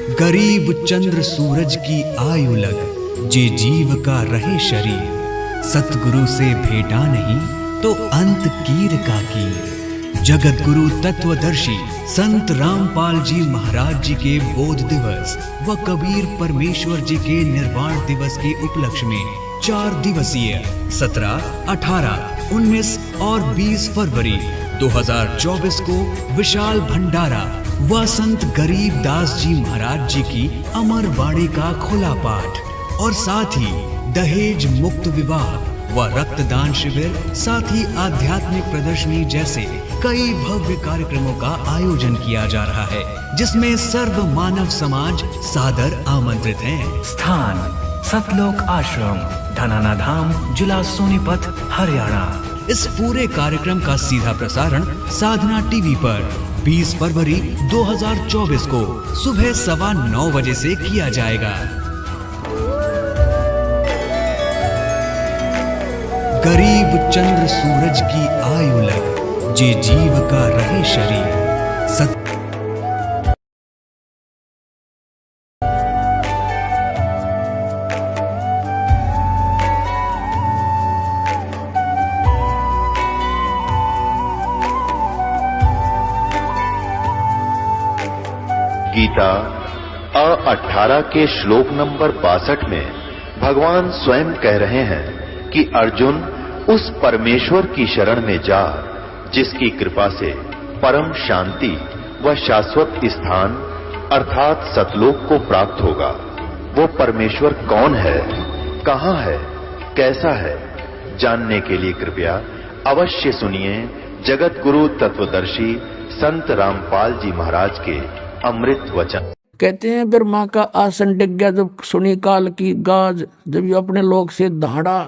गरीब चंद्र सूरज की आयु लग, जे जीव का रहे शरीर। सतगुरु से भेटा नहीं तो अंत कीर का कीर। जगत गुरु तत्वदर्शी संत रामपाल जी महाराज जी के बोध दिवस व कबीर परमेश्वर जी के निर्वाण दिवस के उपलक्ष्य में 4 दिवसीय 17, 18, 19 और 20 फरवरी 2024 को विशाल भंडारा व संत गरीब दास जी महाराज जी की अमर वाणी का खुला पाठ और साथ ही दहेज मुक्त विवाह व रक्तदान शिविर, साथ ही आध्यात्मिक प्रदर्शनी जैसे कई भव्य कार्यक्रमों का आयोजन किया जा रहा है, जिसमें सर्व मानव समाज सादर आमंत्रित है। स्थान सतलोक आश्रम, धनाना धाम, जिला सोनीपत, हरियाणा। इस पूरे कार्यक्रम का सीधा प्रसारण साधना टीवी पर 20 फरवरी 2024 को सुबह 9:15 बजे से किया जाएगा। गरीब चंद्र सूरज की आयु लग, जे जीव का रहे शरीर। गीता 18 के श्लोक नंबर 62 में भगवान स्वयं कह रहे हैं कि अर्जुन उस परमेश्वर की शरण में जा जिसकी कृपा से परम शांति व शाश्वत स्थान अर्थात सतलोक को प्राप्त होगा। वो परमेश्वर कौन है, कहां है, कैसा है, जानने के लिए कृपया अवश्य सुनिए जगत गुरु तत्वदर्शी संत रामपाल जी महाराज के अमृत वचन। कहते हैं ब्रह्मा का आसन डिग गया जब सुनी काल की गाज, जब ये अपने लोक से दहाड़ा,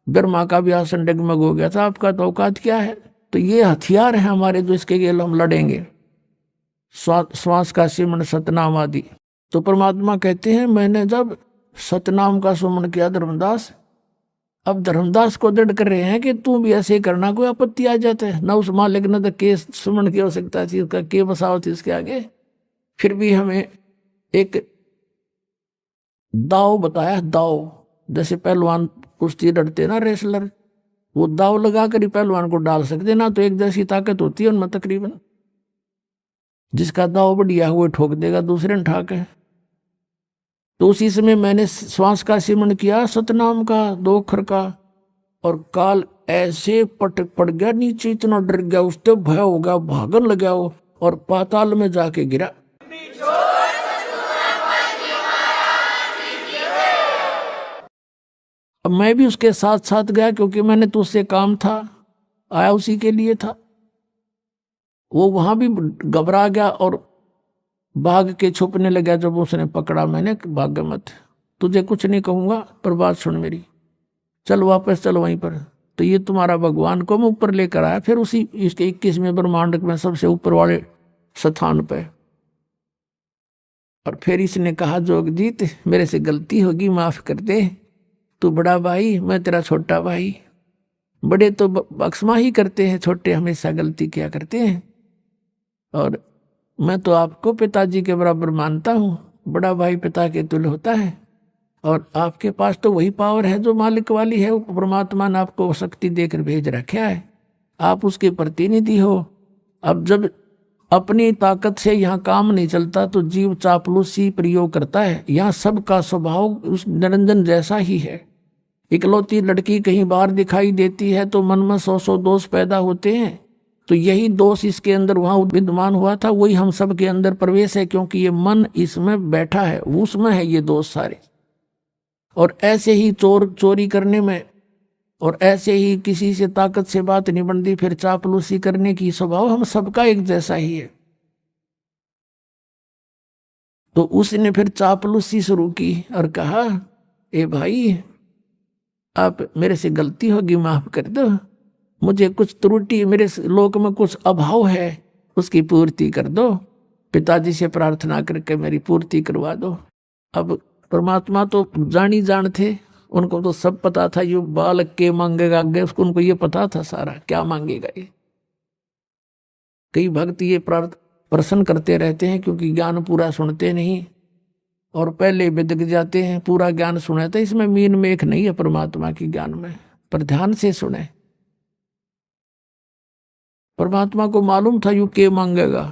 ब्रह्मा का भी आसन डगमग हो गया था। आपका तो औकात क्या है? तो ये हथियार है हमारे जो इसके लिए हम लड़ेंगे। श्वास का सिमरण सतनाम आदि। तो परमात्मा कहते हैं मैंने जब सतनाम का सुमन किया धर्मदास, अब धर्मदास को दृढ़ कर रहे हैं कि तू भी ऐसे करना, कोई आपत्ति आ जाता है न उस मालिक न तो के सुमन की आवश्यकता थी, उसका के बसाव थी उसके आगे। फिर भी हमें एक दाव बताया, दाव जैसे पहलवान कुश्ती लड़ते ना रेसलर, वो दाव लगा कर ही पहलवान को डाल सकते ना, तो एक जैसी ताकत होती है उनमें तकरीबन। जिसका दाव बढ़िया है वो ठोक देगा दूसरे ने ठाक है। तो उसी समय मैंने श्वास का सिमरण किया सतनाम का 2 अक्षर का, और काल ऐसे पड़ गया नीचे, इतना डर गया, उससे भय हो गया, भागन लगा वो और पाताल में जाके गिरा। अब मैं भी उसके साथ साथ गया क्योंकि मैंने तो उससे काम था, आया उसी के लिए था। वो वहां भी घबरा गया और भाग के छुपने लगा। जब उसने पकड़ा मैंने, भाग मत, तुझे कुछ नहीं कहूंगा पर बात सुन मेरी, चल वापस चल वहीं पर। तो ये तुम्हारा भगवान को मैं ऊपर लेकर आया, फिर उसी इसके 21वें ब्रह्मांड में सबसे ऊपर वाले स्थान पे। और फिर इसने कहा जोगजीत मेरे से गलती होगी, माफ कर दे, तू बड़ा भाई मैं तेरा छोटा भाई। बड़े तो बख्शमा ही करते हैं, छोटे हमेशा गलती किया करते हैं। और मैं तो आपको पिताजी के बराबर मानता हूँ, बड़ा भाई पिता के तुल्य होता है। और आपके पास तो वही पावर है जो मालिक वाली है, परमात्मा ने आपको शक्ति देकर भेज रखा है, आप उसके प्रतिनिधि हो। अब जब अपनी ताकत से यहाँ काम नहीं चलता तो जीव चापलूसी प्रयोग करता है। यहाँ सबका स्वभाव उस निरंजन जैसा ही है। इकलौती लड़की कहीं बाहर दिखाई देती है तो मन में 100 दोष पैदा होते हैं। तो यही दोष इसके अंदर वहाँ विद्यमान हुआ था, वही हम सब के अंदर प्रवेश है, क्योंकि ये मन इसमें बैठा है, उसमें है ये दोष सारे। और ऐसे ही चोरी करने में, और ऐसे ही किसी से ताकत से बात नहीं बनती, फिर चापलूसी करने की स्वभाव हम सबका एक जैसा ही है। तो उसने फिर चापलूसी शुरू की और कहा ए भाई आप मेरे से गलती होगी, माफ कर दो, मुझे कुछ त्रुटि, मेरे लोक में कुछ अभाव है, उसकी पूर्ति कर दो, पिताजी से प्रार्थना करके मेरी पूर्ति करवा दो। अब परमात्मा तो जानी जान थे, उनको तो सब पता था ये बालक के मांगेगा आगे, उसको उनको ये पता था सारा क्या मांगेगा ये। कई भक्त ये प्रश्न करते रहते हैं क्योंकि ज्ञान पूरा सुनते नहीं, और पहले बिदक जाते हैं। पूरा ज्ञान सुने तो इसमें मीन में एक नहीं है परमात्मा की ज्ञान में, पर ध्यान से सुने। परमात्मा को मालूम था यू के मांगेगा।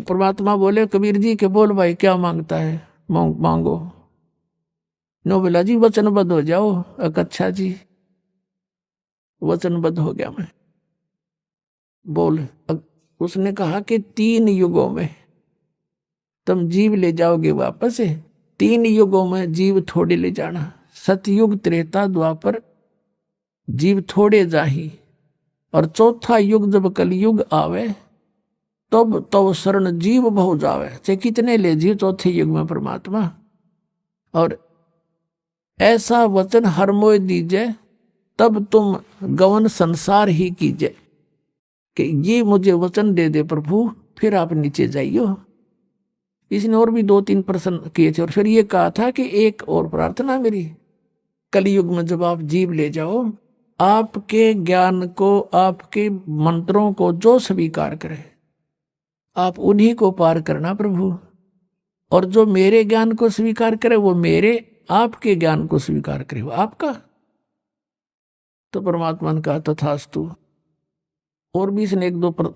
परमात्मा बोले कबीर जी के बोल भाई क्या मांगता है, मांगो। नो बोला जी वचनबद्ध हो जाओ। अच्छा जी वचनबद्ध हो गया मैं। बोल। उसने कहा कि 3 युगों में तुम जीव ले जाओगे वापस। 3 युगों में जीव थोड़े ले जाना। सतयुग त्रेता द्वापर जीव थोड़े जाही, और चौथा युग जब कलयुग आवे तब तो शरण जीव बहु जावे। चाहे कितने ले जीव चौथे युग में परमात्मा। और ऐसा वचन हर मोय दीजे तब तुम गवन संसार ही कीजिए, कि ये मुझे वचन दे दे प्रभु फिर आप नीचे जाइयो। इसने और भी 2-3 प्रश्न किए थे और फिर ये कहा था कि एक और प्रार्थना मेरी, कलयुग में जब आप जीव ले जाओ, आपके ज्ञान को, आपके मंत्रों को जो स्वीकार करे आप उन्हीं को पार करना प्रभु, और जो मेरे ज्ञान को स्वीकार करे वो मेरे, आपके ज्ञान को स्वीकार करे वो आपका। तो परमात्मा ने कहा तथास्तु। और भी इसने 1-2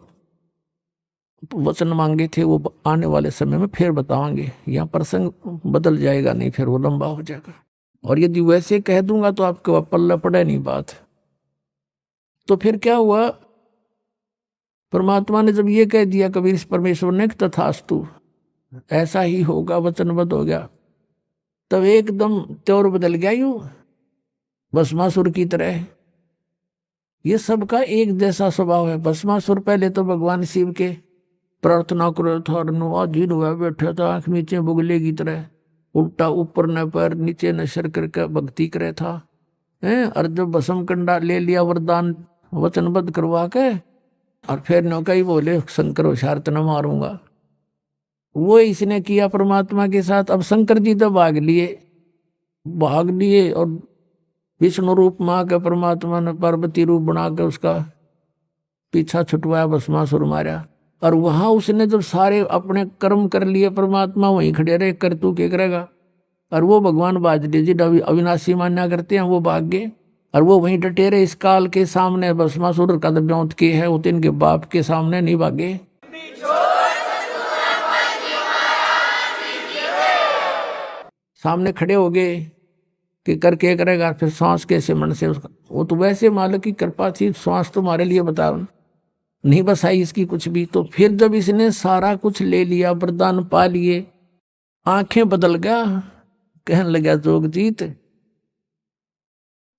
वचन मांगे थे, वो आने वाले समय में फिर बतावांगे। यहाँ प्रसंग बदल जाएगा, नहीं फिर वो लंबा हो जाएगा। और यदि वैसे कह दूंगा तो आपके पल्ला पड़े नहीं बात। तो फिर क्या हुआ, परमात्मा ने जब ये कह दिया कबीर परमेश्वर ने तथास्तु ऐसा ही होगा, वचनबद्ध हो गया, तब एकदम त्योर बदल गया यूं भस्मासुर की तरह। ये सबका एक जैसा स्वभाव है। भस्मासुर पहले तो भगवान शिव के प्रार्थना करो था और नुआधीन हुआ बैठा था, आंख नीचे बुगले की तरह, उल्टा ऊपर न पैर नीचे न सर करके भक्ति करे था। और जब भस्म कंडा ले लिया वरदान वचनबद्ध करवा के, और फिर नौका ही बोले शंकर होशियार न मारूंगा। वो इसने किया परमात्मा के साथ। अब शंकर जी तो भाग लिए और विष्णु रूप मां के परमात्मा ने पार्वती रूप बना के उसका पीछा छुटवाया, भस्मासुर मारा। और वहां उसने जब सारे अपने कर्म कर लिए, परमात्मा वहीं खड़े रहे, कर तू क्या करेगा। और वो भगवान बाजरे जी अविनाशी मान्या करते हैं, वो भाग गए और वो वहीं डटे रहे। इस काल के सामने भस्मासुर का ब्यौत के है, वो इनके बाप के सामने नहीं भागे। सामने खड़े हो गए कि कर के करेगा, फिर सांस कैसे मन से उसका। वो तो वैसे मालिक की कृपा थी, सांस तुम्हारे लिए बता नहीं बसाई इसकी कुछ भी। तो फिर जब इसने सारा कुछ ले लिया, वरदान पा लिए, आंखें बदल गया, कहने लगा जोगजीत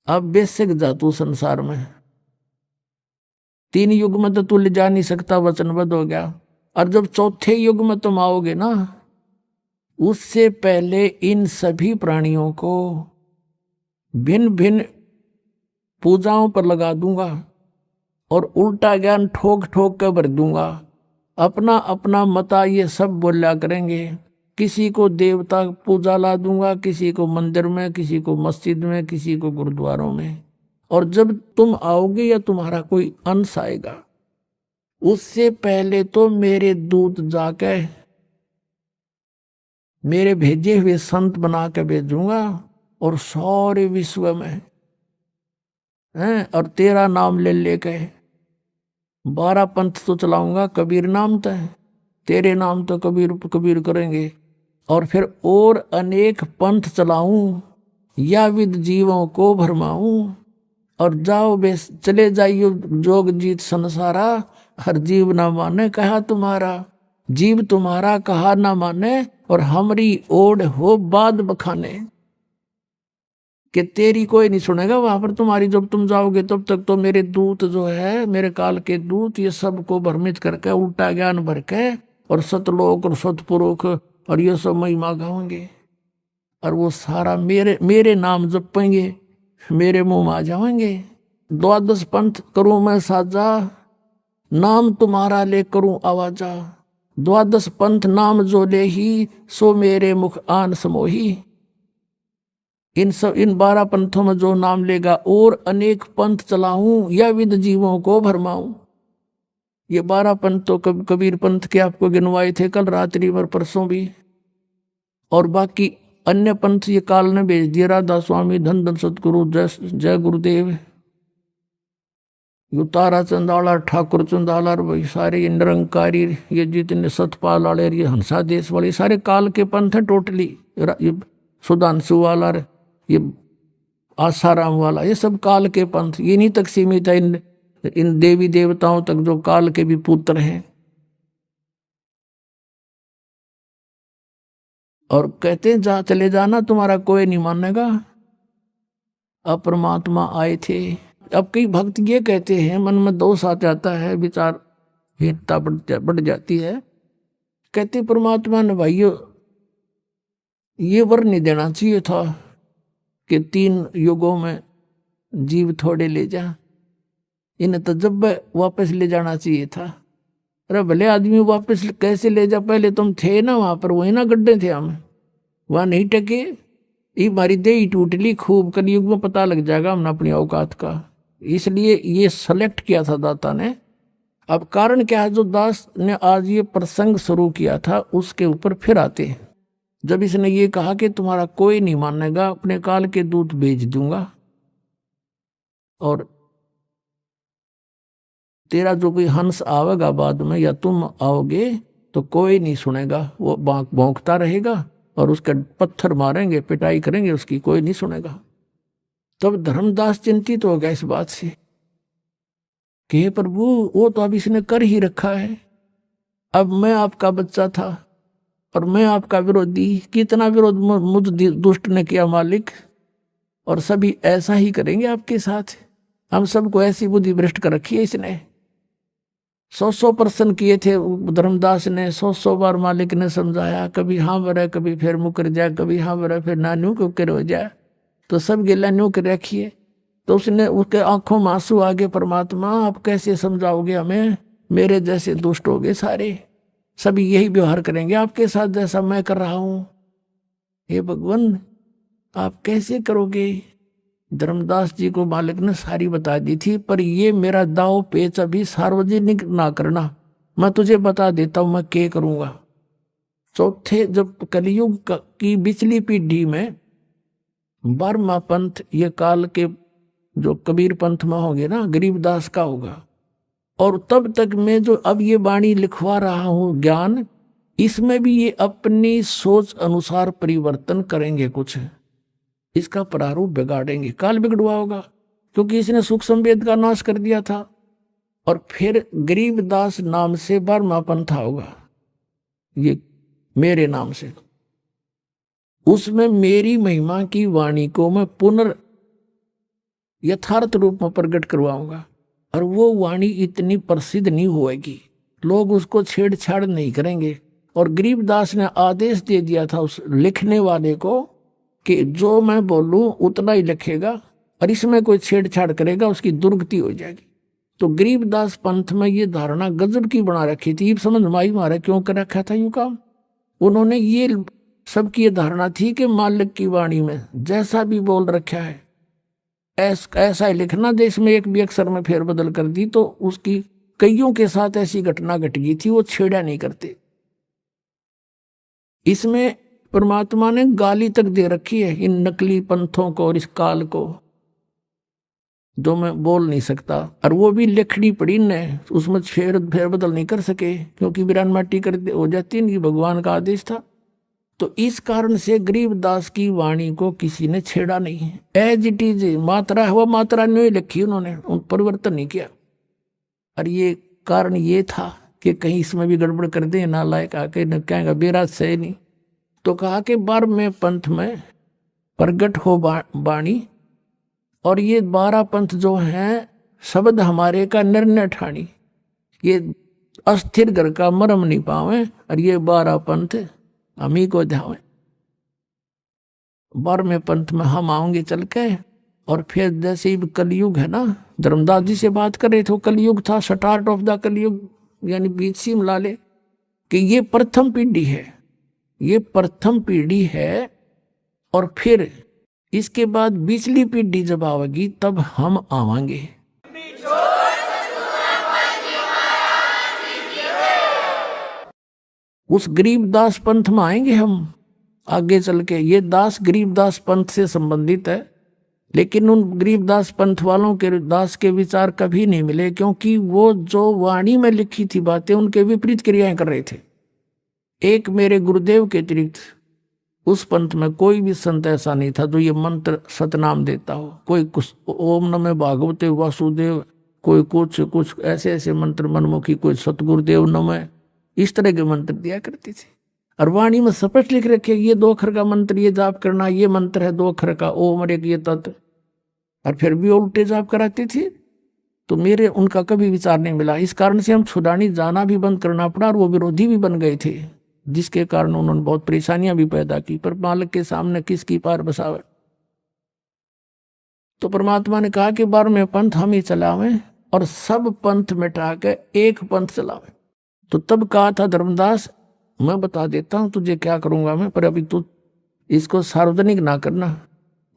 अब बेशक जा तू संसार में, 3 युग में तो तू ले जा नहीं सकता, वचनबद्ध हो गया। और जब चौथे युग में तुम आओगे ना, उससे पहले इन सभी प्राणियों को भिन्न भिन्न पूजाओं पर लगा दूंगा और उल्टा ज्ञान ठोक ठोक कर भर दूंगा। अपना अपना मता ये सब बोला करेंगे। किसी को देवता पूजा ला दूंगा, किसी को मंदिर में, किसी को मस्जिद में, किसी को गुरुद्वारों में। और जब तुम आओगे या तुम्हारा कोई अंश आएगा, उससे पहले तो मेरे दूत जाके मेरे भेजे हुए संत बना के भेजूंगा और सारे विश्व में और तेरा नाम ले लेके 12 पंथ तो चलाऊंगा। कबीर नाम तो है, तेरे नाम तो कबीर कबीर करेंगे। और फिर और अनेक पंथ चलाऊं या विद जीवों को भरमाऊं। और जाओ बे चले जाइयो जोग जीत संसारा, हर जीव ना माने कहा तुम्हारा। जीव तुम्हारा कहा ना माने और हमरी ओढ़ हो बाद बखाने। कि तेरी कोई नहीं सुनेगा वहां पर तुम्हारी। जब तुम जाओगे तब तक तो मेरे दूत जो है, मेरे काल के दूत, ये सबको भ्रमित करके उल्टा ज्ञान भर के और सतलोक और सतपुरुष और ये सब महिमा गाएंगे। और वो सारा मेरे नाम जपेंगे, मेरे मुंह में आ जाएंगे। 12 पंथ करूं मैं साजा, नाम तुम्हारा ले करूं आवाजा। 12 पंथ नाम जो ले ही, सो मेरे मुख आन समोही। इन 12 पंथों में जो नाम लेगा और अनेक पंथ चलाऊं या विद जीवों को भरमाऊं। ये 12 पंथ तो कबीर पंथ के आपको गिनवाए थे कल रात्रि और परसों भी। और बाकी अन्य पंथ ये काल ने भेज दिया, राधा स्वामी, धन धन सतगुरु, जय जय गुरुदेव, यो तारा चंदाला, ठाकुर चंदाला, भाई सारे ये निरंकारी, ये जितने सतपाल वाले, ये हंसा देश वाले, सारे काल के पंथ है टोटली। ये सुधांशु वाला, ये आसाराम वाला, ये सब काल के पंथ। ये नहीं तक सीमित है इन देवी देवताओं तक जो काल के भी पुत्र हैं। और कहते हैं जा चले जाना, तुम्हारा कोई नहीं मानेगा। अब परमात्मा आए थे। अब कई भक्त ये कहते हैं, मन में दोष आ जाता है, विचार हीनता बढ़ जाती है। कहते परमात्मा ने भाइयों ये वर नहीं देना चाहिए था कि 3 युगों में जीव थोड़े ले जा, इन्हें तो जब वापस ले जाना चाहिए था। अरे भले आदमी वापस कैसे ले जा, पहले तुम थे ना वहां पर, वही ना गड्ढे थे हम, वहां नहीं टके। ये हमारी देही टूट ली खूब, कलयुग में पता लग जाएगा हमने अपनी औकात का। इसलिए ये सेलेक्ट किया था दाता ने। अब कारण क्या है, जो दास ने आज ये प्रसंग शुरू किया था उसके ऊपर फिर आते हैं। जब इसने ये कहा कि तुम्हारा कोई नहीं मानेगा, अपने काल के दूत भेज दूंगा और तेरा जो कोई हंस आवेगा बाद में या तुम आओगे तो कोई नहीं सुनेगा, वो भौंकता रहेगा और उसके पत्थर मारेंगे, पिटाई करेंगे उसकी, कोई नहीं सुनेगा। तब धर्मदास चिंतित हो गया इस बात से कि हे प्रभु, वो तो अब इसने कर ही रखा है। अब मैं आपका बच्चा था और मैं आपका विरोधी, कितना विरोध मुझ दुष्ट ने किया मालिक, और सभी ऐसा ही करेंगे आपके साथ। हम सबको ऐसी बुद्धि भ्रष्ट कर रखी है इसने। 100 प्रश्न किए थे धर्मदास ने, 100 बार मालिक ने समझाया, कभी हाँ बरा, कभी फिर मुकर जाए, कभी हाँ बरा, फिर ना न्यू क्यों कर हो जाए, तो सब गिला न्यू कर रखिए। तो उसने उसके आंखों में आंसू आ गए, परमात्मा आप कैसे समझाओगे हमें, मेरे जैसे दुष्ट हो गए सारे, सभी यही व्यवहार करेंगे आपके साथ जैसा मैं कर रहा हूं। हे भगवान आप कैसे करोगे। धर्मदास जी को मालिक ने सारी बता दी थी, पर ये मेरा दाव पेच अभी सार्वजनिक ना करना, मैं तुझे बता देता हूं मैं क्या करूंगा। चौथे जब कलयुग की पिछली पीढ़ी में 12वां पंथ ये काल के जो कबीर पंथ में होंगे ना, गरीबदास का होगा। और तब तक मैं जो अब ये वाणी लिखवा रहा हूं ज्ञान, इसमें भी ये अपनी सोच अनुसार परिवर्तन करेंगे, कुछ इसका प्रारूप बिगाड़ेंगे। काल बिगड़वा होगा क्योंकि इसने सुख संवेद का नाश कर दिया था। और फिर गरीबदास नाम से 12वां पंथा होगा ये मेरे नाम से, उसमें मेरी महिमा की वाणी को मैं यथार्थ रूप में प्रकट करवाऊंगा। और वो वाणी इतनी प्रसिद्ध नहीं होएगी, लोग उसको छेड़छाड़ नहीं करेंगे। और गरीबदास ने आदेश दे दिया था उस लिखने वाले को कि जो मैं बोलूं उतना ही लिखेगा, और इसमें कोई छेड़छाड़ करेगा उसकी दुर्गति हो जाएगी। तो गरीबदास पंथ में ये धारणा गजब की बना रखी थी। समझ माई मारा क्यों कर रखा था यूं काम। उन्होंने ये सबकी ये धारणा थी कि मालिक की वाणी में जैसा भी बोल रखा है ऐसा ही लिखना। देश में एक भी अक्षर में फेरबदल कर दी तो उसकी कईयों के साथ ऐसी घटना घट गई थी, वो छेड़ा नहीं करते। इसमें परमात्मा ने गाली तक दे रखी है इन नकली पंथों को और इस काल को, जो मैं बोल नहीं सकता। और वो भी लिखनी पड़ी ने, उसमें फेरबदल नहीं कर सके क्योंकि वीरान माटी कर हो जाती है, भगवान का आदेश था। तो इस कारण से गरीबदास की वाणी को किसी ने छेड़ा नहीं है। एज इट इज मात्रा है वो मात्रा नहीं लिखी उन्होंने, उन परिवर्तन नहीं किया। और ये कारण ये था कि कहीं इसमें भी गड़बड़ कर दे, नालायक आके न कहेगा बेराज से नहीं। तो कहा कि 12वें पंथ में प्रगट हो वाणी, और ये 12 पंथ जो हैं शब्द हमारे का निर्णय ठानी, ये अस्थिर घर का मरम नहीं पावे। और ये 12 पंथ हम ही को ध्यान। 12वें पंथ में हम आएंगे चल के। और फिर जैसे ही कलयुग है ना, धर्मदास जी से बात कर रहे थे, कलयुग था, स्टार्ट ऑफ द कलयुग, यानी बीच सी मिला ले कि ये प्रथम पीढ़ी है, ये प्रथम पीढ़ी है। और फिर इसके बाद पिछली पीढ़ी जब आवेगी तब हम आवांगे। उस गरीबदास पंथ में आएंगे हम, आगे चल के ये दास गरीबदास पंथ से संबंधित है, लेकिन उन गरीबदास पंथ वालों के दास के विचार कभी नहीं मिले, क्योंकि वो जो वाणी में लिखी थी बातें उनके विपरीत क्रियाएं कर रहे थे। एक मेरे गुरुदेव के अतिरिक्त उस पंथ में कोई भी संत ऐसा नहीं था जो ये मंत्र सतनाम देता हो। कोई कुछ ओम नमः भागवते वासुदेव, कोई कुछ ऐसे ऐसे मंत्र मनमुखी, कोई सतगुरुदेव नमः, इस तरह के मंत्र दिया करते थे। और वाणी में स्पष्ट लिख रखे ये 2 अक्षर का मंत्र ये जाप करना, ये मंत्र है 2 अक्षर का ओम और एक ये तत्व, और फिर भी उल्टे जाप कराते थे। तो मेरे उनका कभी विचार नहीं मिला। इस कारण से हम छुड़ानी जाना भी बंद करना पड़ा और वो विरोधी भी बन गए थे, जिसके कारण उन्होंने बहुत परेशानियां भी पैदा की। पर मालिक के सामने किसकी पार बसावे। तो परमात्मा ने कहा कि 12वें पंथ हम ही चलावें और सब पंथ मिटा के एक पंथ चलावें। तो तब कहा था धर्मदास, मैं बता देता हूं तुझे क्या करूंगा मैं, पर अभी तू इसको सार्वजनिक ना करना,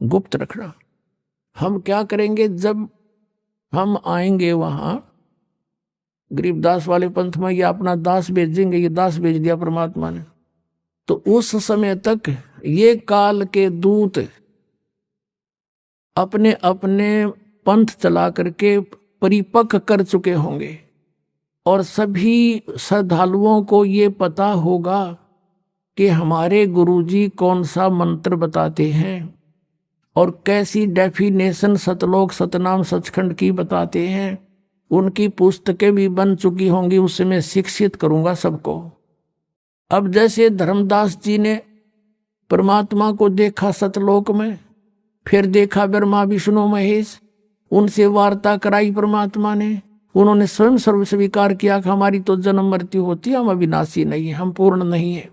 गुप्त रखना। हम क्या करेंगे, जब हम आएंगे वहां गरीबदास वाले पंथ में, ये अपना दास भेजेंगे, ये दास भेज दिया परमात्मा ने, तो उस समय तक ये काल के दूत अपने अपने पंथ चला करके परिपक्व कर चुके होंगे और सभी श्रद्धालुओं को ये पता होगा कि हमारे गुरुजी कौन सा मंत्र बताते हैं और कैसी डेफिनेशन सतलोक सतनाम सचखंड की बताते हैं। उनकी पुस्तकें भी बन चुकी होंगी, उससे मैं शिक्षित करूंगा सबको। अब जैसे धर्मदास जी ने परमात्मा को देखा सतलोक में, फिर देखा ब्रह्मा विष्णु महेश, उनसे वार्ता कराई परमात्मा ने, उन्होंने स्वयं सर्व स्वीकार किया कि हमारी तो जन्म मृत्यु होती है, हम अविनाशी नहीं है, हम पूर्ण नहीं है,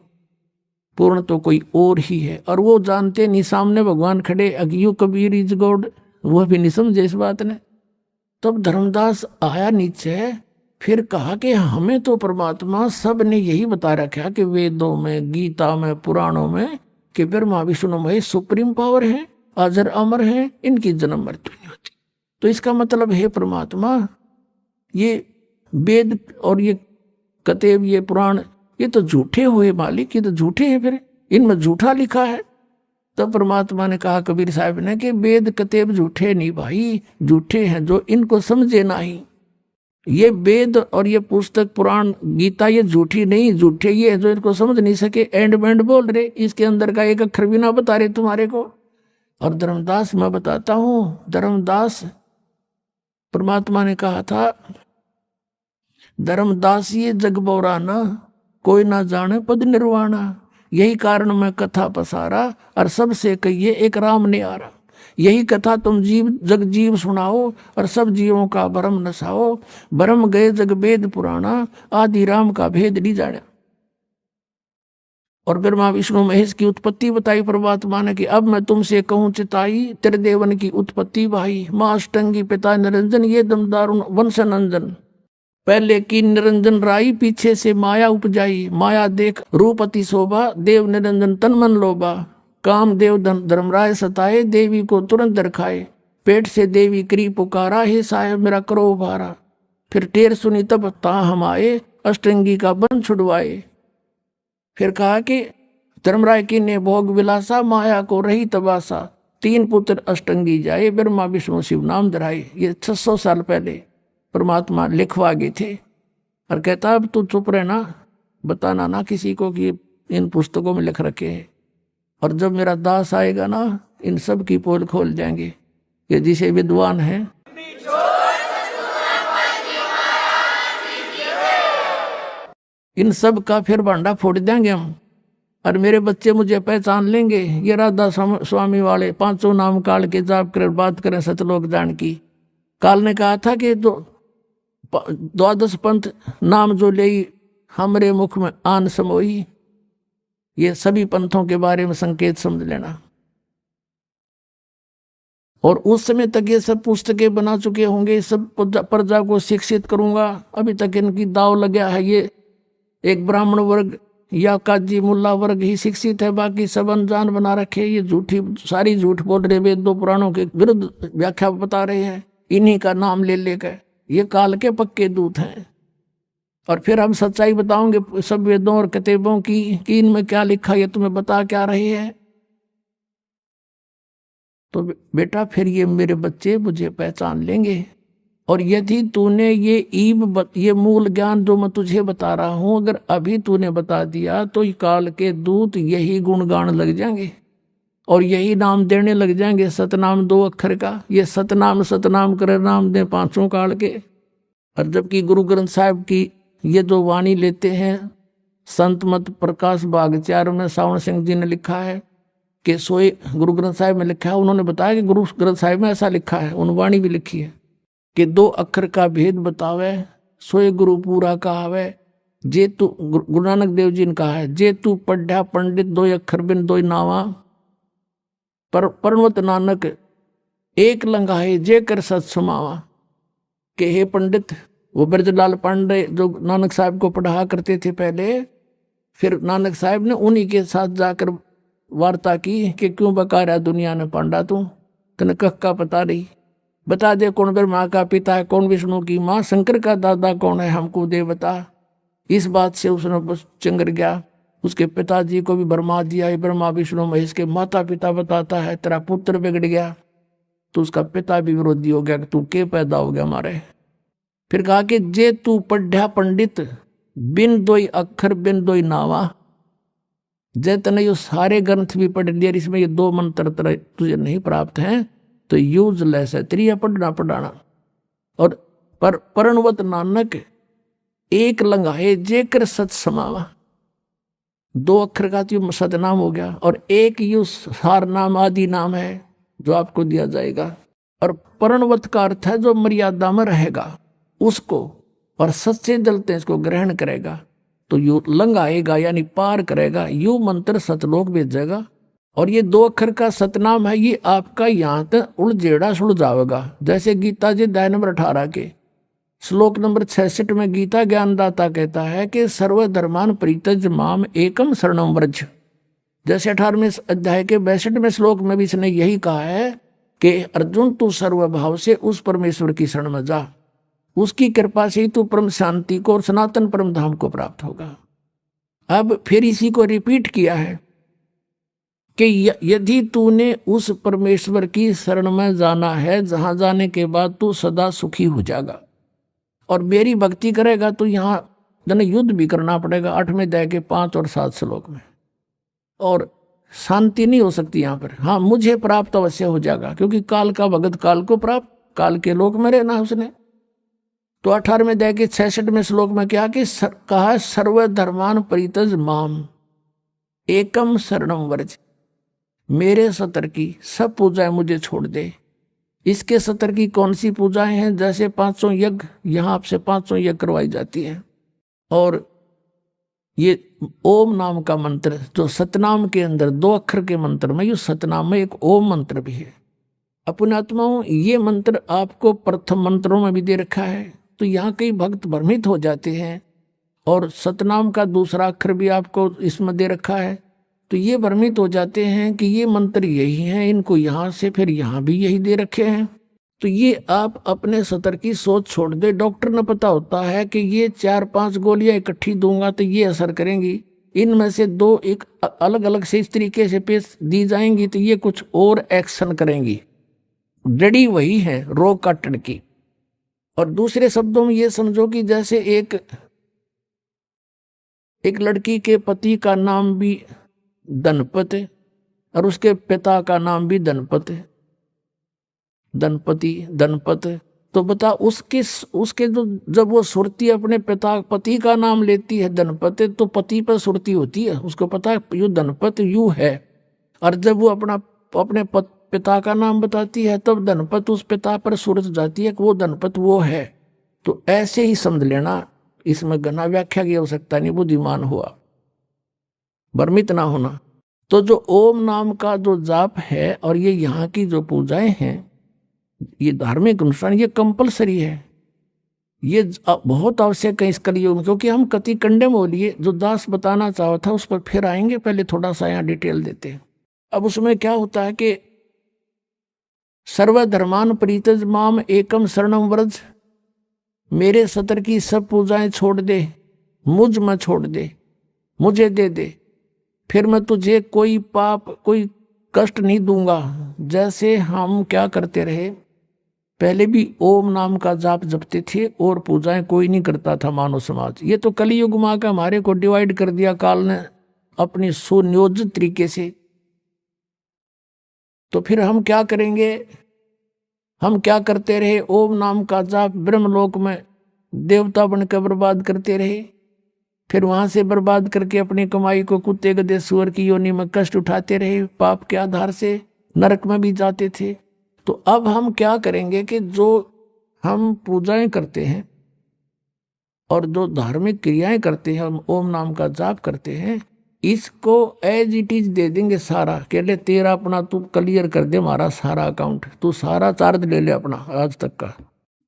पूर्ण तो कोई और ही है। और वो जानते नहीं, सामने भगवान खड़े, अगियो कबीर इज गॉड, वह भी नहीं समझे इस बात ने। तब धर्मदास आया नीचे, फिर कहा कि हमें तो परमात्मा सब ने यही बता रखा कि वेदों में, गीता में, पुराणों में कि ब्रह्मा विष्णु महेश सुप्रीम पावर है, अजर अमर है, इनकी जन्म मृत्यु नहीं होती। तो इसका मतलब है परमात्मा, ये वेद और ये कतेब, ये पुराण, ये तो झूठे हुए मालिक, ये तो झूठे हैं, फिर इनमें झूठा लिखा है। तब परमात्मा ने कहा कबीर साहब ने कि वेद कतेब झूठे नहीं भाई, झूठे हैं जो इनको समझे नहीं। ये वेद और ये पुस्तक पुराण गीता ये झूठी नहीं, झूठे ये है जो इनको समझ नहीं सके, एंड बैंड बोल रहे, इसके अंदर का एक अक्षर भी ना बता रहे तुम्हारे को। और धर्मदास मैं बताता हूं, धर्मदास परमात्मा ने कहा था, धर्मदास ये जग बोराना कोई ना जाने पद निर्वाणा, यही कारण मैं कथा पसारा और सबसे कहिए एक राम ने आरा। यही कथा तुम जीव जग जीव सुनाओ और सब जीवों का भरम नसाओ, भरम गए जग वेद पुराना, आदि राम का भेद नहीं जाना। और ब्रह्मा विष्णु महेश की उत्पत्ति बताई परमात्मा ने कि अब मैं तुमसे कहूं चिताई, त्रिदेवन की उत्पत्ति भाई, माँ अष्टंगी पिता निरंजन, ये दमदार वंश नंदन। पहले की निरंजन राई, पीछे से माया उपजाई, माया देख रूप अति शोभा, देव निरंजन तन मन लोभा। काम देव धर्मराय सताए, देवी को तुरंत दरखाए, पेट से देवी करी पुकारा, हे साहेब मेरा करो उभारा। फिर टेर सुनी तब ता हम आए, अष्टंगी का बंध छुड़वाए। फिर कहा कि धर्मराय की ने भोग विलासा, माया को रही तबासा, 3 पुत्र अष्टंगी जाए, ब्रह्मा विष्णु शिव नाम धराए। ये 600 साल पहले परमात्मा लिखवा गए थे। और कहता अब तू चुप रहना, बताना ना किसी को कि इन पुस्तकों में लिख रखे हैं, और जब मेरा दास आएगा ना, इन सब की पोल खोल जाएंगे। ये जिसे विद्वान है इन सब का फिर भांडा फोड़ देंगे हम, और मेरे बच्चे मुझे पहचान लेंगे। ये राधा स्वामी वाले 500 नाम काल के जाप कर बात करें सतलोक जान की। काल ने कहा था कि 12 पंथ नाम जो ले हमरे मुख में आन समोई। ये सभी पंथों के बारे में संकेत समझ लेना। और उस समय तक ये सब पुस्तकें बना चुके होंगे, सब प्रजा को शिक्षित करूंगा। अभी तक इनकी दाव लगा है, ये एक ब्राह्मण वर्ग या काजी मुल्ला वर्ग ही शिक्षित है, बाकी सब अनजान बना रखे। ये झूठी सारी झूठ बोल रहे, वेदों पुराणों के विरुद्ध व्याख्या बता रहे हैं, इन्हीं का नाम ले लेकर। ये काल के पक्के दूत हैं। और फिर हम सच्चाई बताओगे सब वेदों और किताबों की कि इनमें क्या लिखा ये तुम्हें बता क्या रहे हैं। तो बेटा फिर ये मेरे बच्चे मुझे पहचान लेंगे। और यदि तूने ये मूल ज्ञान जो मैं तुझे बता रहा हूं अगर अभी तूने बता दिया तो काल के दूत यही गुणगान लग जाएंगे और यही नाम देने लग जाएंगे, सतनाम 2 अक्षर का। ये सतनाम करे नाम दे 5 काल के। और जबकि गुरु ग्रंथ साहिब की ये जो वाणी लेते हैं, संत मत प्रकाश भागचार में सावण सिंह जी ने लिखा है कि सोए गुरु ग्रंथ साहिब में लिखा है, उन्होंने बताया कि गुरु ग्रंथ साहिब में ऐसा लिखा है, उन वाणी भी लिखी है कि 2 अक्षर का भेद बतावे सोए गुरु पूरा कहावे। जे तू गुरु नानक देव जी ने कहा है, जे तू पढ़ा पंडित 2 अक्षर बिन 2 नावा, पर परमत नानक एक लंघाए जे कर सत सुमावा। कि हे पंडित, वो ब्रजलाल पांडे जो नानक साहब को पढ़ा करते थे पहले, फिर नानक साहब ने उन्हीं के साथ जाकर वार्ता की कि क्यों बकारा दुनिया ने पांडा तू, तने कख का पता नहीं, बता दे कौन ब्रह्मा का पिता है, कौन विष्णु की माँ, शंकर का दादा कौन है, हमको दे बता। इस बात से उसने बस चंगर गया। उसके पिताजी को भी ब्रह्मा दिया, ब्रह्मा विष्णु महेश के माता पिता बताता है, तेरा पुत्र बिगड़ गया। तो उसका पिता भी विरोधी हो गया कि तू के पैदा हो गया हमारे। फिर कहा कि जे तू पढ़ा पंडित बिन 2 अक्षर बिन 2 नावा, जे तने यो सारे ग्रंथ भी पढ़ लिया, इसमें ये 2 मंत्र तुझे नहीं प्राप्त हैं तो यूजलेस है, तेरी पढ़ना पढ़ाना। और पर परणवत नानक एक लंघाए जेकर सत समावा, 2 अक्षर का तो सतनाम हो गया और एक यू सार नाम आदि नाम है जो आपको दिया जाएगा। और परणवत का अर्थ है जो मर्यादा में रहेगा उसको, और सच्चे जलते इसको ग्रहण करेगा तो यू लंघाएगा यानी पार करेगा, यू मंत्र सतलोक भेजेगा। और ये 2 अक्षर का सतनाम है, ये आपका यहाँ तक उलझेड़ा सुलझावेगा। जैसे गीता जी अध्याय नंबर 18 के श्लोक नंबर 66 में गीता ज्ञानदाता कहता है कि सर्वधर्मान परित्यज माम एकम शरणम व्रज। जैसे 18वें अध्याय के 62वें श्लोक में भी इसने यही कहा है कि अर्जुन तू सर्वभाव से उस परमेश्वर की शरण में जा, उसकी कृपा से ही तू परम शांति को और सनातन परम धाम को प्राप्त होगा। अब फिर इसी को रिपीट किया है कि यदि तूने उस परमेश्वर की शरण में जाना है जहां जाने के बाद तू सदा सुखी हो जाएगा और मेरी भक्ति करेगा तो यहाँ जन युद्ध भी करना पड़ेगा 8वें अध्याय के 5 और 7 श्लोक में, और शांति नहीं हो सकती यहाँ पर। हाँ, मुझे प्राप्त अवश्य हो जाएगा क्योंकि काल का भगत काल को प्राप्त, काल के लोक में रहना उसने। तो 18वें अध्याय के 66वें श्लोक में क्या कि कहा सर्वधर्मान परित्यज माम एकम शरणम व्रज, मेरे सतर की सब पूजाएं मुझे छोड़ दे। इसके सतर की कौन सी पूजाएं हैं? जैसे 500 यज्ञ, यहाँ आपसे 500 यज्ञ करवाई जाती है। और ये ओम नाम का मंत्र जो सतनाम के अंदर 2 अक्षर के मंत्र में, ये सतनाम में एक ओम मंत्र भी है। अपने आत्माओं, ये मंत्र आपको प्रथम मंत्रों में भी दे रखा है। तो यहाँ कई भक्त भ्रमित हो जाते हैं और सतनाम का दूसरा अक्षर भी आपको इसमें दे रखा है, तो ये भ्रमित हो जाते हैं कि ये मंत्र यही हैं, इनको यहाँ से फिर यहाँ भी यही दे रखे हैं। तो ये आप अपने सतर की सोच छोड़ दे। डॉक्टर ने पता होता है कि ये 4-5 गोलियां इकट्ठी दूंगा तो ये असर करेंगी, इनमें से 2 एक अलग अलग से इस तरीके से पेश दी जाएंगी तो ये कुछ और एक्शन करेंगी। जड़ी वही है रोग काटने की। और दूसरे शब्दों में ये समझो कि जैसे एक लड़की के पति का नाम भी धनपत है और उसके पिता का नाम भी धनपत है, धनपत। तो बता उसके जो जब वो सुरती अपने पति का नाम लेती है धनपत, तो पति पर सुरती होती है, उसको पता है यू धनपत यू है। और जब वो अपने पिता का नाम बताती है तब धनपत उस पिता पर सुरत जाती है कि वो धनपत वो है। तो ऐसे ही समझ लेना, इसमें घना व्याख्या की आवश्यकता नहीं, बुद्धिमान हुआ, भ्रमित ना होना। तो जो ओम नाम का जो जाप है और ये यहाँ की जो पूजाएं हैं, ये धार्मिक अनुष्ठान, ये कंपलसरी है, ये बहुत आवश्यक है इस कलयुग में। क्योंकि हम कति कंडे बोलिए जो दास बताना चाहा था उस पर फिर आएंगे, पहले थोड़ा सा यहाँ डिटेल देते हैं। अब उसमें क्या होता है कि सर्वधर्मान परित्यज माम एकम शरणम व्रज, मेरे सतर की सब पूजाएं छोड़ दे, मुझ में छोड़ दे, मुझे दे दे, फिर मैं तुझे कोई पाप कोई कष्ट नहीं दूंगा। जैसे हम क्या करते रहे, पहले भी ओम नाम का जाप जपते थे और पूजाएं कोई नहीं करता था मानव समाज। ये तो कलयुग माँ का हमारे को डिवाइड कर दिया काल ने अपनी सुनियोजित तरीके से। तो फिर हम क्या करेंगे, हम क्या करते रहे, ओम नाम का जाप ब्रह्मलोक में देवता बनकर बर्बाद करते रहे, फिर वहां से बर्बाद करके अपनी कमाई को कुत्ते गधे सुअर की योनि में कष्ट उठाते रहे, पाप के आधार से नरक में भी जाते थे। तो अब हम क्या करेंगे कि जो हम पूजाएं करते हैं और जो धार्मिक क्रियाएं करते हैं, हम ओम नाम का जाप करते हैं, इसको एज इट इज दे देंगे सारा, कह ले तेरा अपना तू क्लियर कर दे हमारा सारा अकाउंट, तू सारा चार्ज ले ले अपना आज तक का।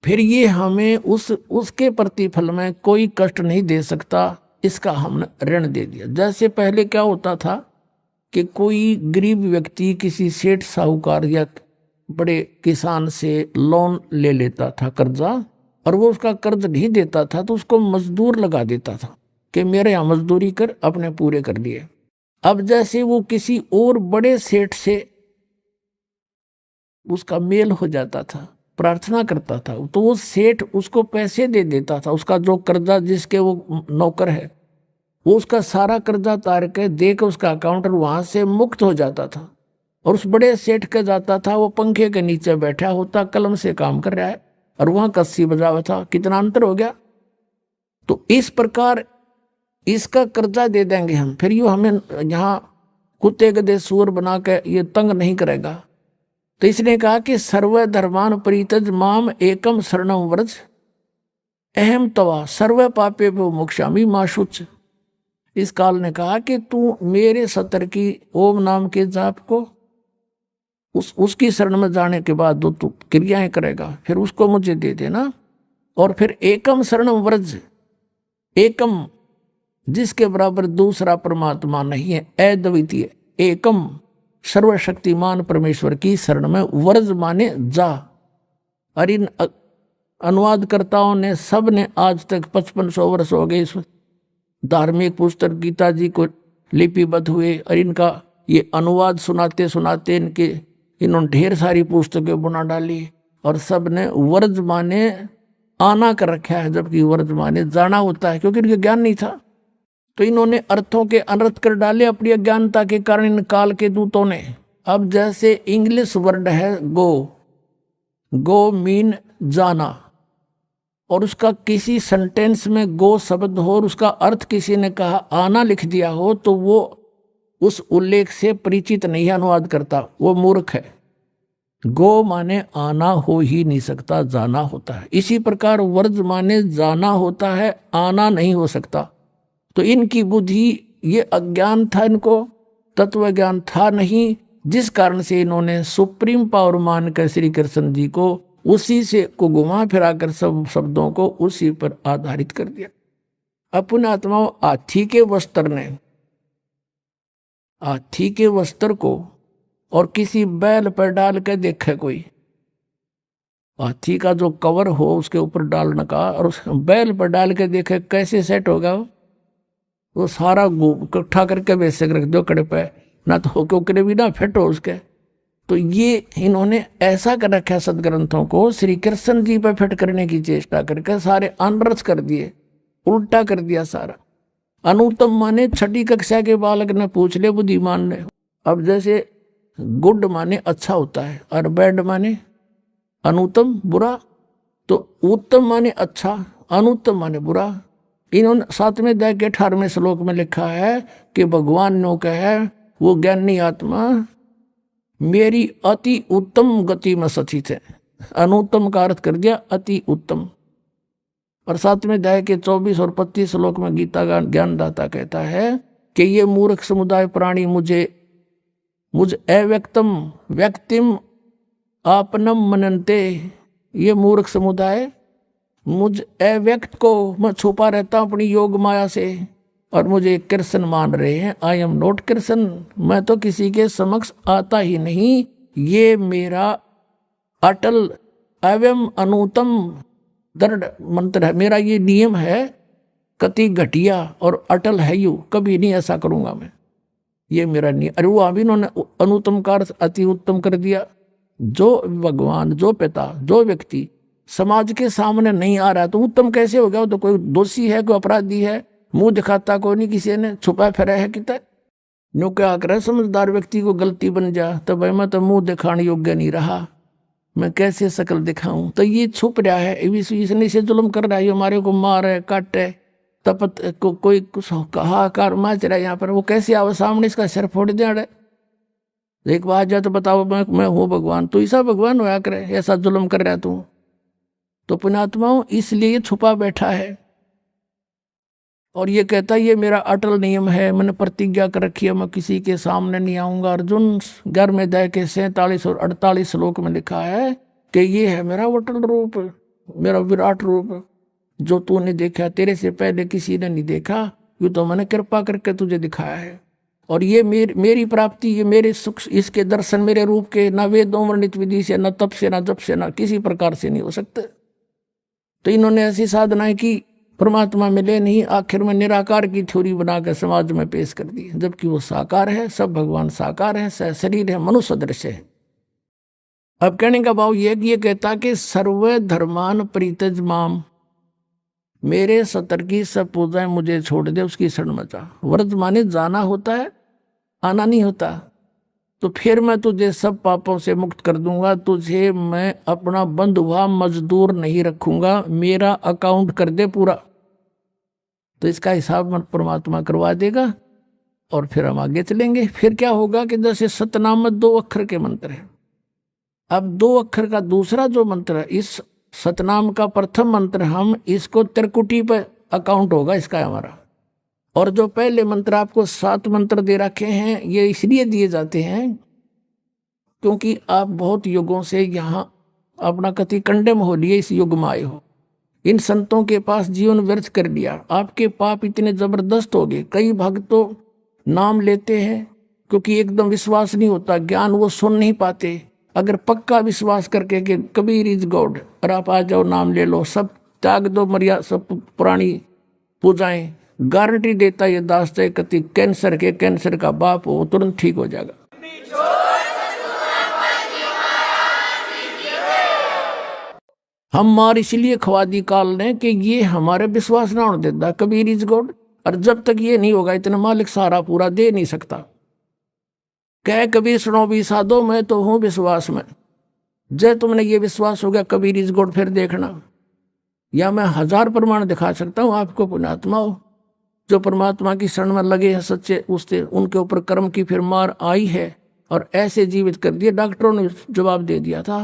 फिर ये हमें उसके प्रतिफल में कोई कष्ट नहीं दे सकता, इसका हमने ऋण दे दिया। जैसे पहले क्या होता था कि कोई गरीब व्यक्ति किसी सेठ साहूकार या बड़े किसान से लोन ले लेता था कर्जा, और वो उसका कर्ज नहीं देता था तो उसको मजदूर लगा देता था कि मेरे यहाँ मजदूरी कर, अपने पूरे कर लिए। अब जैसे वो किसी और बड़े सेठ से उसका मेल हो जाता था, प्रार्थना करता था, तो वो सेठ उसको पैसे दे देता था, उसका जो कर्जा जिसके वो नौकर है वो उसका सारा कर्जा तार के दे के उसका अकाउंट वहां से मुक्त हो जाता था। और उस बड़े सेठ के जाता था, वो पंखे के नीचे बैठा होता, कलम से काम कर रहा है और वहां कस्सी बजा हुआ था। कितना अंतर हो गया। तो इस प्रकार इसका कर्जा दे देंगे हम, फिर ये हमें यहाँ कुत्ते गधे सुअर बना के ये तंग नहीं करेगा। तो इसने कहा कि सर्व धर्मान परित्यज माम एकम शरणम व्रज अहम तवा सर्व पापे भो मोक्षामि मा शुच। इस काल ने कहा कि तू मेरे सतर की ओम नाम के जाप को उसकी शरण में जाने के बाद जो तू क्रियाएं करेगा फिर उसको मुझे दे देना। और फिर एकम शरणम व्रज, एकम जिसके बराबर दूसरा परमात्मा नहीं है, अद्वितीय एकम सर्वशक्तिमान परमेश्वर की शरण में व्रज माने जा। और इन अनुवादकर्ताओं ने सब ने आज तक 5500 वर्ष हो गए इस धार्मिक पुस्तक गीता जी को लिपिबद्ध हुए, और इनका ये अनुवाद सुनाते सुनाते इन्होंने ढेर सारी पुस्तकें बना डाली, और सब ने व्रज माने आना कर रखा है, जबकि व्रज माने जाना होता है, क्योंकि इनके ज्ञान नहीं था। तो इन्होंने अर्थों के अनर्थ कर डाले अपनी अज्ञानता के कारण इन काल के दूतों ने। अब जैसे इंग्लिश वर्ड है गो मीन जाना, और उसका किसी सेंटेंस में गो शब्द हो और उसका अर्थ किसी ने कहा आना लिख दिया हो, तो वो उस उल्लेख से परिचित नहीं है अनुवाद करता, वो मूर्ख है। गो माने आना हो ही नहीं सकता, जाना होता है। इसी प्रकार वर्ज माने जाना होता है, आना नहीं हो सकता। तो इनकी बुद्धि, ये अज्ञान था, इनको तत्व ज्ञान था नहीं, जिस कारण से इन्होंने सुप्रीम पावर मान कर श्री कृष्ण जी को उसी से को घुमा फिरा कर सब शब्दों को उसी पर आधारित कर दिया। अपने आत्माओं हाथी के वस्त्र ने हाथी के वस्त्र को और किसी बैल पर डाल के देखे, कोई हाथी का जो कवर हो उसके ऊपर डालने का और उस बैल पर डाल के देखे कैसे सेट होगा, वो सारा इकट्ठा करके बेशक रख दो कड़े पे, ना तो होके भी ना फिट हो उसके। तो ये इन्होंने ऐसा कर रखा सदग्रंथों को श्री कृष्ण जी पर फिट करने की चेष्टा करके सारे अनर्थ कर दिए, उल्टा कर दिया सारा। अनुत्तम माने छठी कक्षा के बालक ने पूछ ले बुद्धिमान ने। अब जैसे गुड माने अच्छा होता है और बैड माने अनुत्तम बुरा, तो उत्तम माने अच्छा, अनुत्तम माने बुरा। इन्होंने 7वें अध्याय के 18वें श्लोक में लिखा है कि भगवान ने कहा वो ज्ञानी आत्मा मेरी अति उत्तम गति में सचित है। अनुत्तम का अर्थ कर दिया अति उत्तम। और 7वें अध्याय के 24 और 25 श्लोक में गीता का ज्ञानदाता कहता है कि ये मूर्ख समुदाय प्राणी मुझ अव्यक्तम व्यक्तिम आपनम मनन्ते, ये मूर्ख समुदाय मुझ अव्यक्त को मैं छुपा रहता हूँ अपनी योग माया से और मुझे कृष्ण मान रहे हैं। आई एम नॉट कृष्ण, मैं तो किसी के समक्ष आता ही नहीं। ये मेरा अटल एवं अनुतम दृढ़ मंत्र है मेरा, ये नियम है, कति घटिया और अटल है यू, कभी नहीं ऐसा करूंगा मैं, ये मेरा नियम। अरे वो अभी इन्होंने अनुत्तम का अर्थ अति उत्तम कर दिया। जो भगवान, जो पिता, जो व्यक्ति समाज के सामने नहीं आ रहा तो उत्तम कैसे हो गया? वो तो कोई दोषी है, कोई अपराधी है, मुंह दिखाता कोई नहीं, किसी ने छुपा फिरा है कितना। नो क्या करे, समझदार व्यक्ति को गलती बन जा तो भाई मैं तो मुंह दिखाने योग्य नहीं रहा, मैं कैसे शकल दिखाऊं? तो ये छुप रहा है, इसने इसे जुल्म कर रहा है, हमारे को मारे काटे, तपत को कोई कुछ हाहाकार मच रहा है यहाँ पर, वो कैसे आवे सामने, इसका सिर फोड़ दे रहा है। एक बार जा तो बताओ मैं हूँ भगवान, तो ऐसा भगवान होया करे, ऐसा जुल्म कर रहा है तू? तो पुण्यात्माओं इसलिए छुपा बैठा है और ये कहता है ये मेरा अटल नियम है, मैंने प्रतिज्ञा कर रखी है, मैं किसी के सामने नहीं आऊंगा। अर्जुन 11वें अध्याय के 47 और 48 श्लोक में लिखा है कि ये है मेरा अटल रूप, मेरा विराट रूप, जो तूने देखा, तेरे से पहले किसी ने नहीं देखा, ये तो मैंने कृपा करके तुझे दिखाया है। और ये मेरी प्राप्ति, ये मेरे सुख, इसके दर्शन मेरे रूप के न वेदों वर्णित विधि से, न तप से, न जप से, न किसी प्रकार से नहीं हो सकते। तो इन्होंने ऐसी साधनाएं की, परमात्मा मिले नहीं, आखिर में निराकार की थ्योरी बनाकर समाज में पेश कर दी, जबकि वो साकार है, सब भगवान साकार है, शरीर है, मनुष्य दृश्य है। अब कहने का भाव ये कहता कि सर्व धर्मान परित्यज माम, मेरे सतर की सब पूजाएं मुझे छोड़ दे, उसकी शरण मचा। व्रत माने जाना होता है, आना नहीं होता। तो फिर मैं तुझे सब पापों से मुक्त कर दूंगा, तुझे मैं अपना बंधुआ मजदूर नहीं रखूंगा, मेरा अकाउंट कर दे पूरा। तो इसका हिसाब मन परमात्मा करवा देगा और फिर हम आगे चलेंगे। फिर क्या होगा कि जैसे सतनाम 2 अक्षर के मंत्र है, अब 2 अक्षर का दूसरा जो मंत्र है, इस सतनाम का प्रथम मंत्र, हम इसको त्रिकुटी पर अकाउंट होगा इसका हमारा। और जो पहले मंत्र आपको 7 मंत्र दे रखे हैं, ये इसलिए दिए जाते हैं क्योंकि आप बहुत युगों से यहाँ अपना कति कंडेम हो लिए, इस युग में आए हो, इन संतों के पास जीवन व्यर्थ कर लिया, आपके पाप इतने जबरदस्त हो गए। कई भक्त तो नाम लेते हैं क्योंकि एकदम विश्वास नहीं होता, ज्ञान वो सुन नहीं पाते। अगर पक्का विश्वास करके कि कबीर इज गॉड और आप आ जाओ, नाम ले लो, सब त्याग दो, मर्यादा सब पुरानी पूजाएं, गारंटी देता ये दास है कति कैंसर का बाप हो, तुरंत ठीक हो जाएगा। हम मार इसलिए खवा दी काल ने कि ये हमारे विश्वास ना होने देता कबीर इज गॉड, और जब तक ये नहीं होगा इतना मालिक सारा पूरा दे नहीं सकता। कह कबीर सुनो भी साधो, मैं तो हूं विश्वास में। जब तुमने ये विश्वास हो गया कबीर इज गॉड, फिर देखना, या मैं 1000 प्रमाण दिखा सकता हूं आपको पुण्यात्मा हो जो परमात्मा की शरण में लगे हैं सच्चे, उससे उनके ऊपर कर्म की फिर मार आई है और ऐसे जीवित कर दिए। डॉक्टरों ने जवाब दे दिया था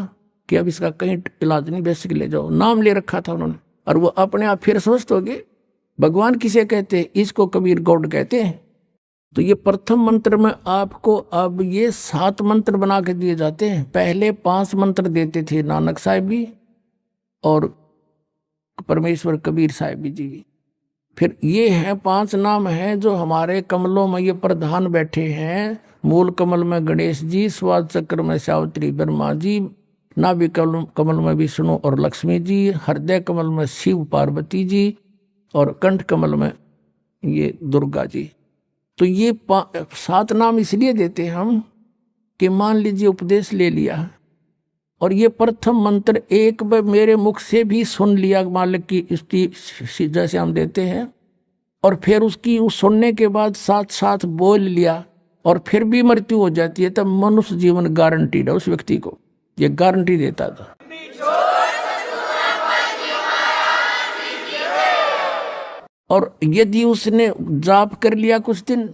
कि अब इसका कहीं इलाज नहीं, बेसिक ले जाओ, नाम ले रखा था उन्होंने, और वो अपने आप फिर स्वस्थ हो गए। भगवान किसे कहते हैं? इसको कबीर गॉड कहते हैं। तो ये प्रथम मंत्र में आपको अब ये 7 मंत्र बना के दिए जाते हैं। पहले 5 मंत्र देते थे नानक साहिब भी और परमेश्वर कबीर साहिब जी भी। फिर ये है 5 नाम हैं जो हमारे कमलों में ये प्रधान बैठे हैं। मूल कमल में गणेश जी, स्वाद चक्र में सावित्री ब्रह्मा जी, नाभि कमल में विष्णु और लक्ष्मी जी, हृदय कमल में शिव पार्वती जी और कंठ कमल में ये दुर्गा जी। तो ये 7 नाम इसलिए देते हम कि मान लीजिए उपदेश ले लिया और ये प्रथम मंत्र एक बार मेरे मुख से भी सुन लिया मालिक की स्तुति जैसे हम देते हैं, और फिर उसकी उस सुनने के बाद साथ साथ बोल लिया और फिर भी मृत्यु हो जाती है, तब मनुष्य जीवन गारंटीड है उस व्यक्ति को, ये गारंटी देता था। और यदि उसने जाप कर लिया कुछ दिन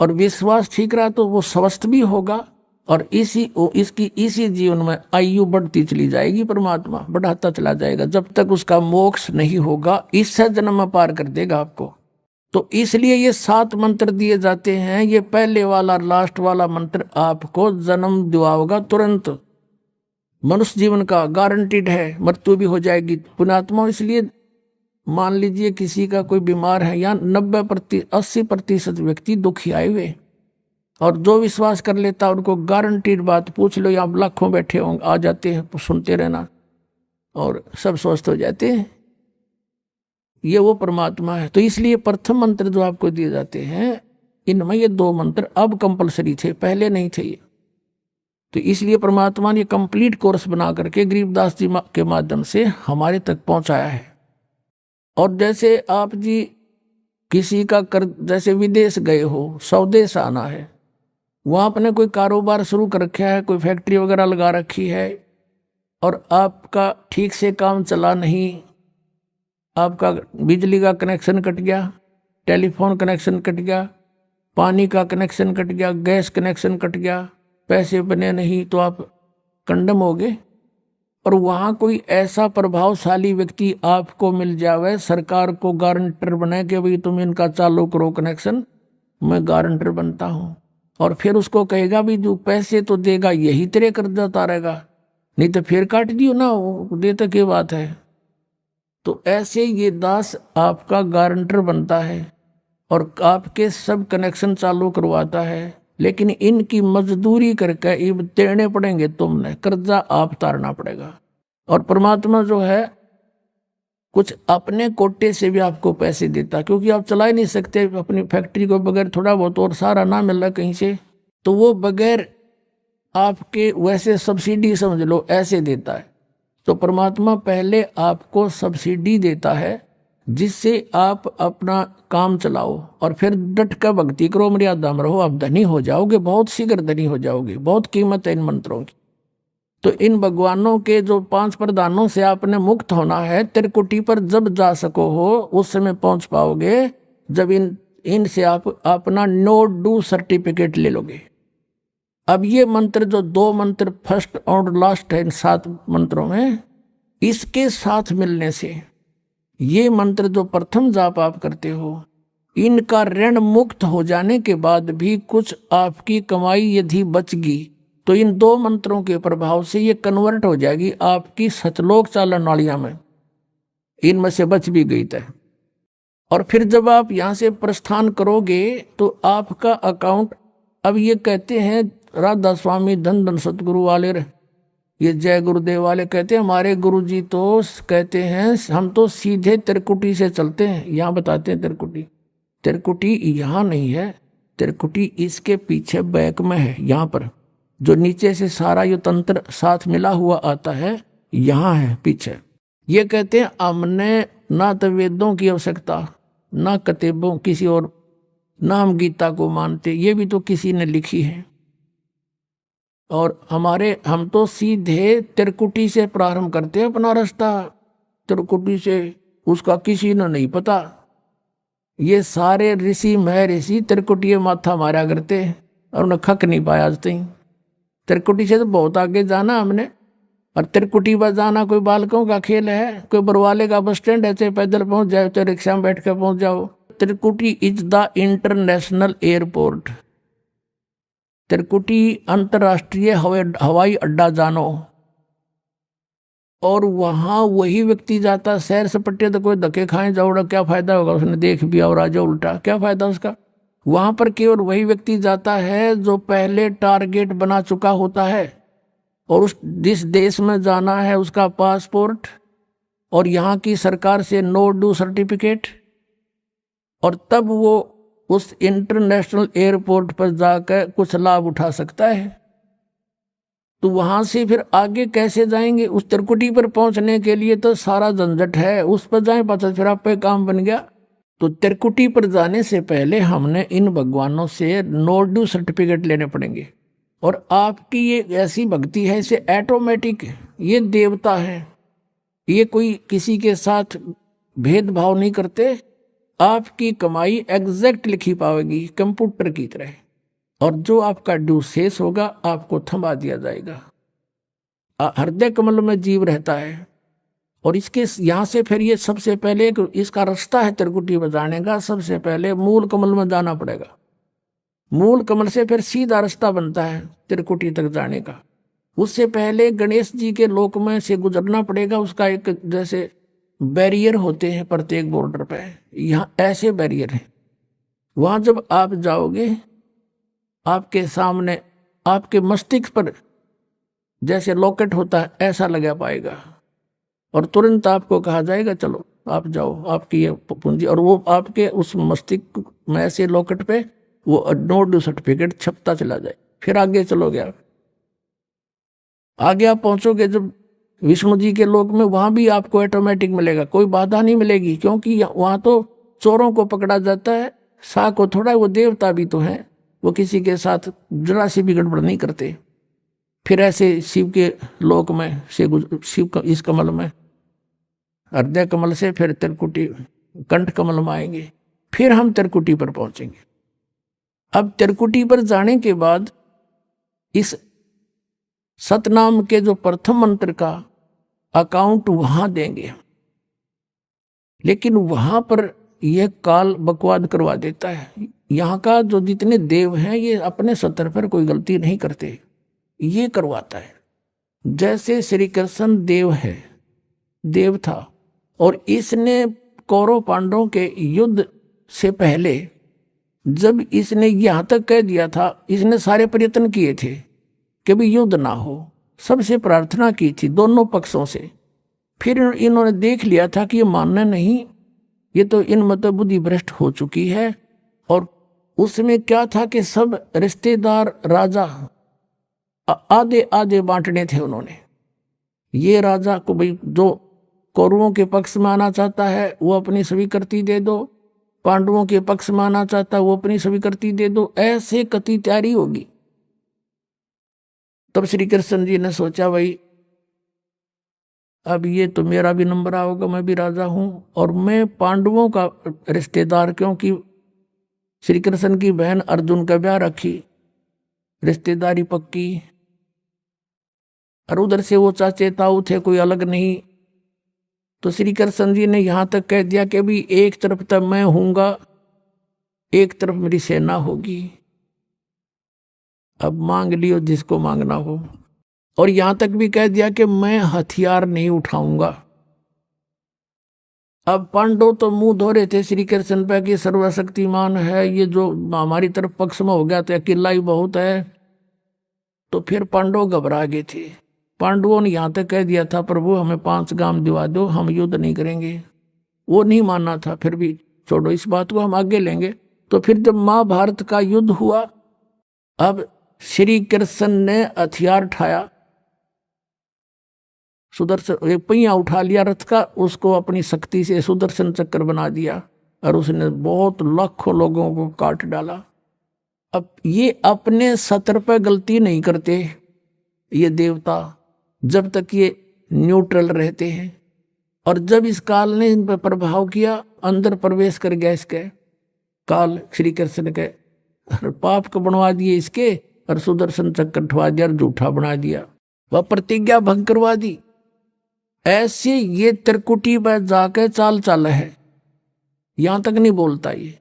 और विश्वास ठीक रहा तो वो स्वस्थ भी होगा और इसी जीवन में आयु बढ़ती चली जाएगी, परमात्मा बढ़ाता चला जाएगा जब तक उसका मोक्ष नहीं होगा, इससे जन्म में पार कर देगा आपको। तो इसलिए ये 7 मंत्र दिए जाते हैं। ये पहले वाला लास्ट वाला मंत्र आपको जन्म दिलाएगा तुरंत, मनुष्य जीवन का गारंटीड है, मृत्यु भी हो जाएगी पुण्यात्मा। इसलिए मान लीजिए किसी का कोई बीमार है या 80% व्यक्ति दुखी आए हुए, और जो विश्वास कर लेता उनको गारंटीड बात पूछ लो, यहाँ लाखों बैठे होंगे, आ जाते हैं, सुनते रहना और सब स्वस्थ हो जाते हैं। ये वो परमात्मा है। तो इसलिए प्रथम मंत्र जो आपको दिए जाते हैं, इनमें ये 2 मंत्र अब कंपलसरी थे, पहले नहीं थे ये। तो इसलिए परमात्मा ने कंप्लीट कोर्स बना करके गरीबदास जी के माध्यम से हमारे तक पहुंचाया है। और जैसे आप जी किसी का जैसे विदेश गए हो, स्वदेश आना है, वहाँ आपने कोई कारोबार शुरू कर रखा है, कोई फैक्ट्री वगैरह लगा रखी है, और आपका ठीक से काम चला नहीं, आपका बिजली का कनेक्शन कट गया, टेलीफोन कनेक्शन कट गया, पानी का कनेक्शन कट गया, गैस कनेक्शन कट गया, पैसे बने नहीं, तो आप कंडम हो गए। और वहाँ कोई ऐसा प्रभावशाली व्यक्ति आपको मिल जावे, सरकार को गारंटर बने कि भाई तुम इनका चालू करो कनेक्शन, मैं गारंटर बनता हूँ, और फिर उसको कहेगा भी जो पैसे तो देगा यही तेरे कर्जा उतारेगा, नहीं तो फिर काट दियो ना, वो देते क्या बात है। तो ऐसे ये दास आपका गारंटर बनता है और आपके सब कनेक्शन चालू करवाता है, लेकिन इनकी मजदूरी करके ये देने पड़ेंगे, तुमने कर्जा आप तारना पड़ेगा। और परमात्मा जो है कुछ अपने कोटे से भी आपको पैसे देता, क्योंकि आप चला ही नहीं सकते अपनी फैक्ट्री को बगैर थोड़ा बहुत और सारा ना मिल रहा कहीं से, तो वो बगैर आपके वैसे सब्सिडी समझ लो ऐसे देता है। तो परमात्मा पहले आपको सब्सिडी देता है जिससे आप अपना काम चलाओ, और फिर डट कर भक्ति करो, मर्यादा में रहो, आप धनी हो जाओगे, बहुत शीघ्र धनी हो जाओगे। बहुत कीमत है इन मंत्रों की। तो इन भगवानों के जो 5 प्रधानों से आपने मुक्त होना है, त्रिकुटी पर जब जा सको हो उस समय पहुंच पाओगे जब इनसे आप अपना नो डू सर्टिफिकेट ले लोगे। अब ये मंत्र जो 2 मंत्र फर्स्ट और लास्ट है इन 7 मंत्रों में, इसके साथ मिलने से ये मंत्र जो प्रथम जाप आप करते हो, इनका ऋण मुक्त हो जाने के बाद भी कुछ आपकी कमाई यदि बच गई तो इन 2 मंत्रों के प्रभाव से ये कन्वर्ट हो जाएगी आपकी सतलोक चालन नालियां में, इनमें से बच भी गई तय। और फिर जब आप यहाँ से प्रस्थान करोगे तो आपका अकाउंट, अब ये कहते हैं राधा स्वामी धन धन सतगुरु वाले, ये जय गुरुदेव वाले कहते हैं, हमारे गुरुजी तो कहते हैं हम तो सीधे त्रिकुटी से चलते हैं। यहाँ बताते हैं त्रिकुटी यहाँ नहीं है, त्रिकुटी इसके पीछे बैक में है, यहाँ पर जो नीचे से सारा ये तंत्र साथ मिला हुआ आता है, यहाँ है पीछे। ये कहते हैं हमने ना तो वेदों की आवश्यकता, ना किताबों किसी और, ना हम गीता को मानते, ये भी तो किसी ने लिखी है। और हम तो सीधे त्रिकुटी से प्रारंभ करते हैं अपना रास्ता, त्रिकुटी से, उसका किसी ने नहीं पता। ये सारे ऋषि महर्षि त्रिकुटी माथा मारा करते और उन्हें खक नहीं पाया आज तक। त्रिकुटी से तो बहुत आगे जाना हमने, और त्रिकुटी पर जाना कोई बालकों का खेल है, कोई बरवाले का बस स्टैंड है, चाहे पैदल पहुंच जाओ चाहे रिक्शा में बैठ कर पहुंच जाओ। त्रिकुटी इज द इंटरनेशनल एयरपोर्ट, त्रिकुटी अंतर्राष्ट्रीय हवाई अड्डा जानो। और वहां वही व्यक्ति जाता सैर सपट्टे, तो कोई धक्के खाए जाओड़ा क्या फायदा होगा, उसने देख भी और आ जाओ उल्टा, क्या फायदा उसका। वहां पर केवल वही व्यक्ति जाता है जो पहले टारगेट बना चुका होता है, और उस जिस देश में जाना है उसका पासपोर्ट और यहाँ की सरकार से नो डू सर्टिफिकेट, और तब वो उस इंटरनेशनल एयरपोर्ट पर जाकर कुछ लाभ उठा सकता है। तो वहां से फिर आगे कैसे जाएंगे, उस त्रिकुटी पर पहुंचने के लिए तो सारा झंझट है, उस पर जाए पता फिर आप पे काम बन गया। तो त्रिकुटी पर जाने से पहले हमने इन भगवानों से नो डू सर्टिफिकेट लेने पड़ेंगे। और आपकी ये ऐसी भक्ति है, इसे ऑटोमेटिक, ये देवता है, ये कोई किसी के साथ भेदभाव नहीं करते। आपकी कमाई एग्जैक्ट लिखी पाएगी कंप्यूटर की तरह, और जो आपका ड्यू शेष होगा आपको थमा दिया जाएगा। हृदय कमल में जीव रहता है, और इसके यहाँ से फिर ये सबसे पहले इसका रास्ता है त्रिकुटी बजाने का, सबसे पहले मूल कमल में जाना पड़ेगा। मूल कमल से फिर सीधा रास्ता बनता है त्रिकुटी तक जाने का। उससे पहले गणेश जी के लोक में से गुजरना पड़ेगा, उसका एक जैसे बैरियर होते हैं प्रत्येक बॉर्डर पे, यहाँ ऐसे बैरियर हैं। वहां जब आप जाओगे आपके सामने आपके मस्तिष्क पर जैसे लॉकेट होता है ऐसा लगा पाएगा, और तुरंत आपको कहा जाएगा चलो आप जाओ, आपकी ये पूंजी। और वो आपके उस मस्तिष्क में ऐसे लॉकेट पे वो नो ड्यू सर्टिफिकेट छपता चला जाए। फिर आगे चलोगे आप, आगे आप पहुंचोगे जब विष्णु जी के लोक में, वहां भी आपको ऑटोमेटिक मिलेगा, कोई बाधा नहीं मिलेगी, क्योंकि वहां तो चोरों को पकड़ा जाता है, सा को थोड़ा, वो देवता भी तो हैं, वो किसी के साथ जरा सी भी गड़बड़ नहीं करते। फिर ऐसे शिव के लोक में से शिव इस कमल में, हृदय कमल से फिर त्रिकुटी कंठ कमल में आएंगे, फिर हम त्रिकुटी पर पहुंचेंगे। अब त्रिकुटी पर जाने के बाद इस सतनाम के जो प्रथम मंत्र का अकाउंट वहां देंगे, लेकिन वहां पर यह काल बकवाद करवा देता है। यहाँ का जो जितने देव हैं ये अपने सतर पर कोई गलती नहीं करते, ये करवाता है। जैसे श्री कृष्ण देव है, देव था, और इसने कौरव पांडवों के युद्ध से पहले जब इसने यहाँ तक कह दिया था, इसने सारे प्रयत्न किए थे कि भी युद्ध ना हो, सबसे प्रार्थना की थी दोनों पक्षों से। फिर इन्होंने देख लिया था कि ये मानना नहीं, ये तो इन मत बुद्धि भ्रष्ट हो चुकी है। और उसमें क्या था कि सब रिश्तेदार राजा आधे आधे बांटने थे उन्होंने। ये राजा को भाई जो कौरवों के पक्ष में आना चाहता है वो अपनी स्वीकृति दे दो, पांडवों के पक्ष में आना चाहता है वो अपनी स्वीकृति दे दो, ऐसे कति तैयारी होगी। तब श्री कृष्ण जी ने सोचा भाई अब ये तो मेरा भी नंबर आओगा, मैं भी राजा हूं, और मैं पांडवों का रिश्तेदार, क्योंकि श्री कृष्ण की बहन अर्जुन का ब्याह रखी, रिश्तेदारी पक्की, और उधर से वो चाचे ताऊ थे, कोई अलग नहीं। तो श्री कृष्ण जी ने यहां तक कह दिया कि भी एक तरफ तक मैं हूंगा, एक तरफ मेरी सेना होगी, अब मांग लियो जिसको मांगना हो। और यहां तक भी कह दिया कि मैं हथियार नहीं उठाऊंगा। अब पांडव तो मुंह धो रहे थे श्री कृष्ण पे कि सर्वशक्तिमान है, ये जो हमारी तरफ पक्ष में हो गया तो अकेला ही बहुत है। तो फिर पांडव घबरा गए थे। पांडवों ने यहां तक कह दिया था प्रभु हमें 5 गांव दिवा दो, हम युद्ध नहीं करेंगे। वो नहीं मानना था, फिर भी छोड़ो इस बात को, हम आगे लेंगे। तो फिर जब महाभारत का युद्ध हुआ, अब श्री कृष्ण ने हथियार उठाया, सुदर्शन एक पहिया उठा लिया रथ का, उसको अपनी शक्ति से सुदर्शन चक्र बना दिया, और उसने बहुत लाखों लोगों को काट डाला। अब ये अपने सतर पर गलती नहीं करते ये देवता, जब तक ये न्यूट्रल रहते हैं। और जब इस काल ने इन पर प्रभाव किया, अंदर प्रवेश कर गया इसके काल, श्री कृष्ण के पाप को बनवा दिए इसके, और सुदर्शन चक्र उठवा दिया और झूठा बना दिया, वह प्रतिज्ञा भंग करवा दी। ऐसे ये त्रिकुटी पर जाकर चाल चाल है, यहां तक नहीं बोलता ये।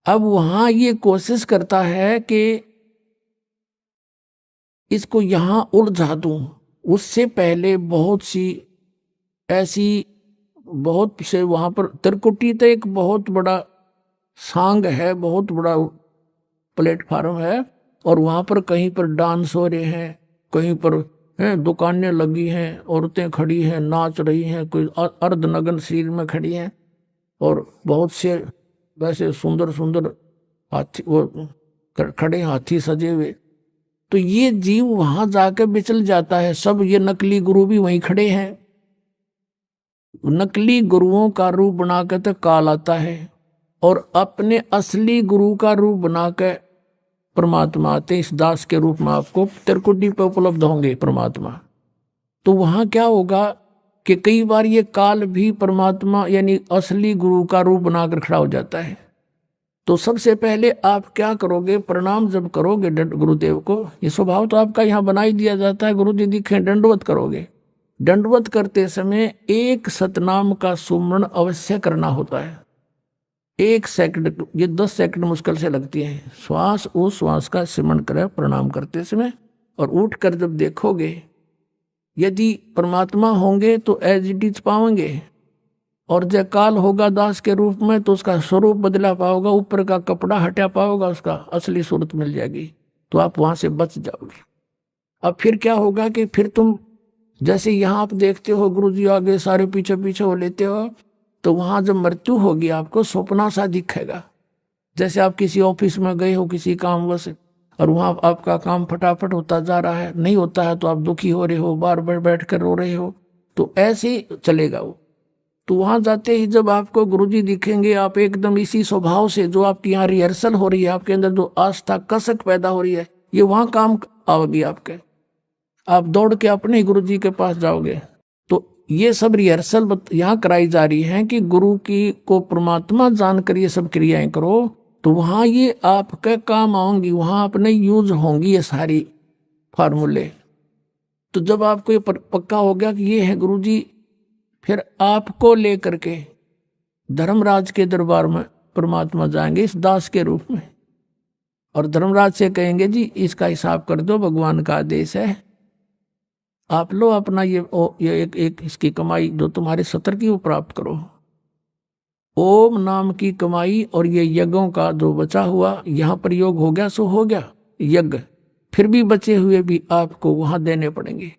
अब वहां ये कोशिश करता है कि इसको यहां उलझा दूं। उससे पहले बहुत सी ऐसी बहुत से वहां पर त्रिकुटी तो एक बहुत बड़ा सांग है, बहुत बड़ा प्लेटफार्म है, और वहां पर कहीं पर डांस हो रहे हैं, कहीं पर दुकानें लगी हैं, औरतें खड़ी हैं नाच रही हैं, कोई अर्धनग्न शरीर में खड़ी हैं, और बहुत से वैसे सुंदर सुंदर हाथी वो खड़े हाथी सजे हुए। तो ये जीव वहां जाकर बिचल जाता है। सब ये नकली गुरु भी वहीं खड़े हैं। नकली गुरुओं का रूप बनाकर तो काल आता है, और अपने असली गुरु का रूप बनाकर परमात्मा आते। इस दास के रूप में आपको त्रिकुटी पर उपलब्ध होंगे परमात्मा। तो वहां क्या होगा कि कई बार ये काल भी परमात्मा यानी असली गुरु का रूप बनाकर खड़ा हो जाता है। तो सबसे पहले आप क्या करोगे, प्रणाम जब करोगे गुरुदेव को, ये स्वभाव तो आपका यहाँ बना ही दिया जाता है, गुरु जी दिखे दंडवत करोगे। दंडवत करते समय एक सतनाम का सुमरण अवश्य करना होता है। 1 सेकंड, ये 10 सेकंड मुश्किल से लगती हैं। श्वास उस श्वास का सिमरण करें प्रणाम करते समय, और उठकर जब देखोगे यदि परमात्मा होंगे तो एज इट इज पाओगे, और जब काल होगा दास के रूप में तो उसका स्वरूप बदला पाओगा, ऊपर का कपड़ा हटा पाओगा, उसका असली सूरत मिल जाएगी, तो आप वहां से बच जाओगे। अब फिर क्या होगा कि फिर तुम जैसे यहाँ आप देखते हो गुरु जी आगे सारे पीछे पीछे हो लेते हो, तो वहां जब मृत्यु होगी आपको स्वप्ना सा दिखेगा। जैसे आप किसी ऑफिस में गए हो किसी काम वश, और वहां आपका काम फटाफट होता जा रहा है, नहीं होता है तो आप दुखी हो रहे हो, बार बार बैठ कर रो रहे हो, तो ऐसे ही चलेगा वो। तो वहां जाते ही जब आपको गुरुजी दिखेंगे, आप एकदम इसी स्वभाव से, जो आपकी यहाँ रिहर्सल हो रही है, आपके अंदर जो आस्था कसक पैदा हो रही है, ये वहां काम आओगी आपके। आप दौड़ के अपने गुरुजी के पास जाओगे। तो ये सब रिहर्सल यहाँ कराई जा रही है कि गुरु की को परमात्मा जानकर ये सब क्रियाएं करो, तो वहां ये आपके काम आऊंगी, वहां अपने यूज होंगी ये सारी फार्मूले। तो जब आपको ये पक्का हो गया कि ये है गुरुजी, फिर आपको लेकर के धर्मराज के दरबार में परमात्मा जाएंगे इस दास के रूप में, और धर्मराज से कहेंगे जी इसका हिसाब कर दो, भगवान का आदेश है, आप लो अपना ये एक इसकी कमाई जो तुम्हारे सत्र की वो प्राप्त करो। ओम नाम की कमाई और ये यज्ञों का जो बचा हुआ यहाँ प्रयोग हो गया सो हो गया यज्ञ, फिर भी बचे हुए भी आपको वहां देने पड़ेंगे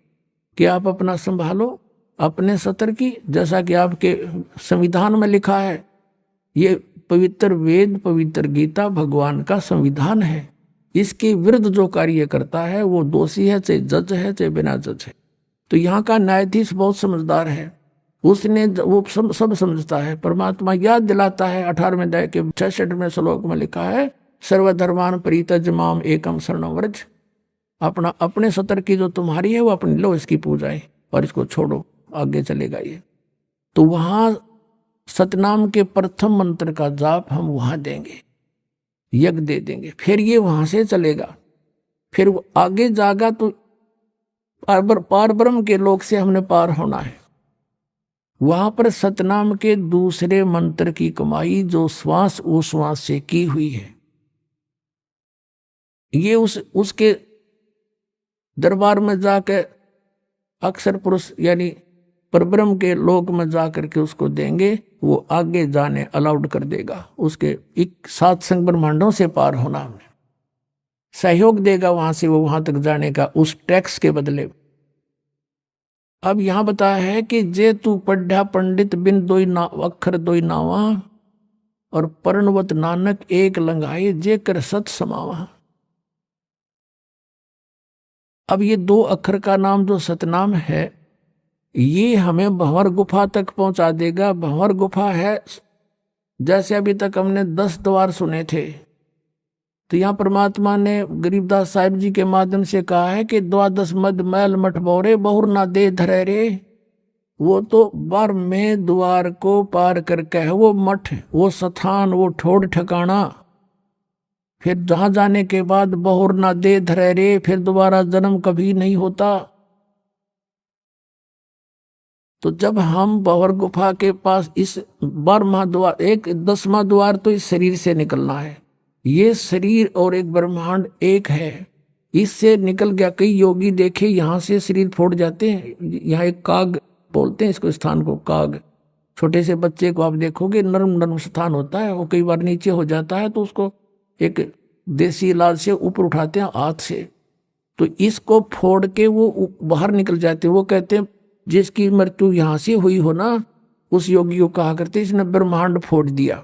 कि आप अपना संभालो अपने सत्र की। जैसा कि आपके संविधान में लिखा है, ये पवित्र वेद पवित्र गीता भगवान का संविधान है, इसके विरुद्ध जो कार्य करता है वो दोषी है, चाहे जज है चाहे बिना जज है। तो यहाँ का न्यायाधीश बहुत समझदार है, उसने वो सब समझता है। परमात्मा याद दिलाता है 18वें अध्याय के 66वें श्लोक में लिखा है, सर्वधर्मान परित्यज माम एकम शरणं व्रज। अपना अपने सत्र की जो तुम्हारी है वो अपनी लो, इसकी पूजाएं और इसको छोड़ो, आगे चलेगा ये। तो वहां सतनाम के प्रथम मंत्र का जाप हम वहां देंगे, यज्ञ दे देंगे, फिर ये वहां से चलेगा, फिर वो आगे जागा तो पार ब्रह्म के लोक से हमने पार होना है। वहां पर सतनाम के दूसरे मंत्र की कमाई जो श्वास उश्वास से की हुई है, ये उसके दरबार में जाकर अक्षर पुरुष यानी परब्रह्म के लोक में जाकर के उसको देंगे, वो आगे जाने अलाउड कर देगा, उसके 7 संग ब्रह्मांडों से पार होना हमें सहयोग देगा वहां से वो वहां तक जाने का, उस टैक्स के बदले। अब यहां बताया है कि जे तू पढ़ा पंडित बिन दोई ना अक्षर दोई नावा, और पर्णवत नानक एक लंघाए जे कर सत समावा। अब ये 2 अक्षर का नाम जो सतनाम है, ये हमें भंवर गुफा तक पहुंचा देगा। भंवर गुफा है, जैसे अभी तक हमने 10 द्वार सुने थे, तो यहाँ परमात्मा ने गरीबदास साहिब जी के माध्यम से कहा है कि 12 मद मैल मठ बोरे बहुर ना दे धरे रे। वो तो 12वें द्वार को पार करके है वो मठ, वो स्थान, वो ठोड़ ठिकाना, फिर जहां जाने के बाद बहुर ना दे धरे रे, फिर दोबारा जन्म कभी नहीं होता। तो जब हम भंवर गुफा के पास इस 12वां द्वार, 10वां द्वार तो इस शरीर से निकलना है, ये शरीर और एक ब्रह्मांड एक है, इससे निकल गया। कई योगी देखे यहाँ से शरीर फोड़ जाते हैं, यहाँ एक काग बोलते हैं इसको, स्थान को काग। छोटे से बच्चे को आप देखोगे नर्म नर्म स्थान होता है, वो कई बार नीचे हो जाता है तो उसको एक देसी इलाज से ऊपर उठाते हैं हाथ से, तो इसको फोड़ के वो बाहर निकल जाते हैं। वो कहते हैं जिसकी मृत्यु यहाँ से हुई हो ना, उस योगी को कहा करते इसने ब्रह्मांड फोड़ दिया।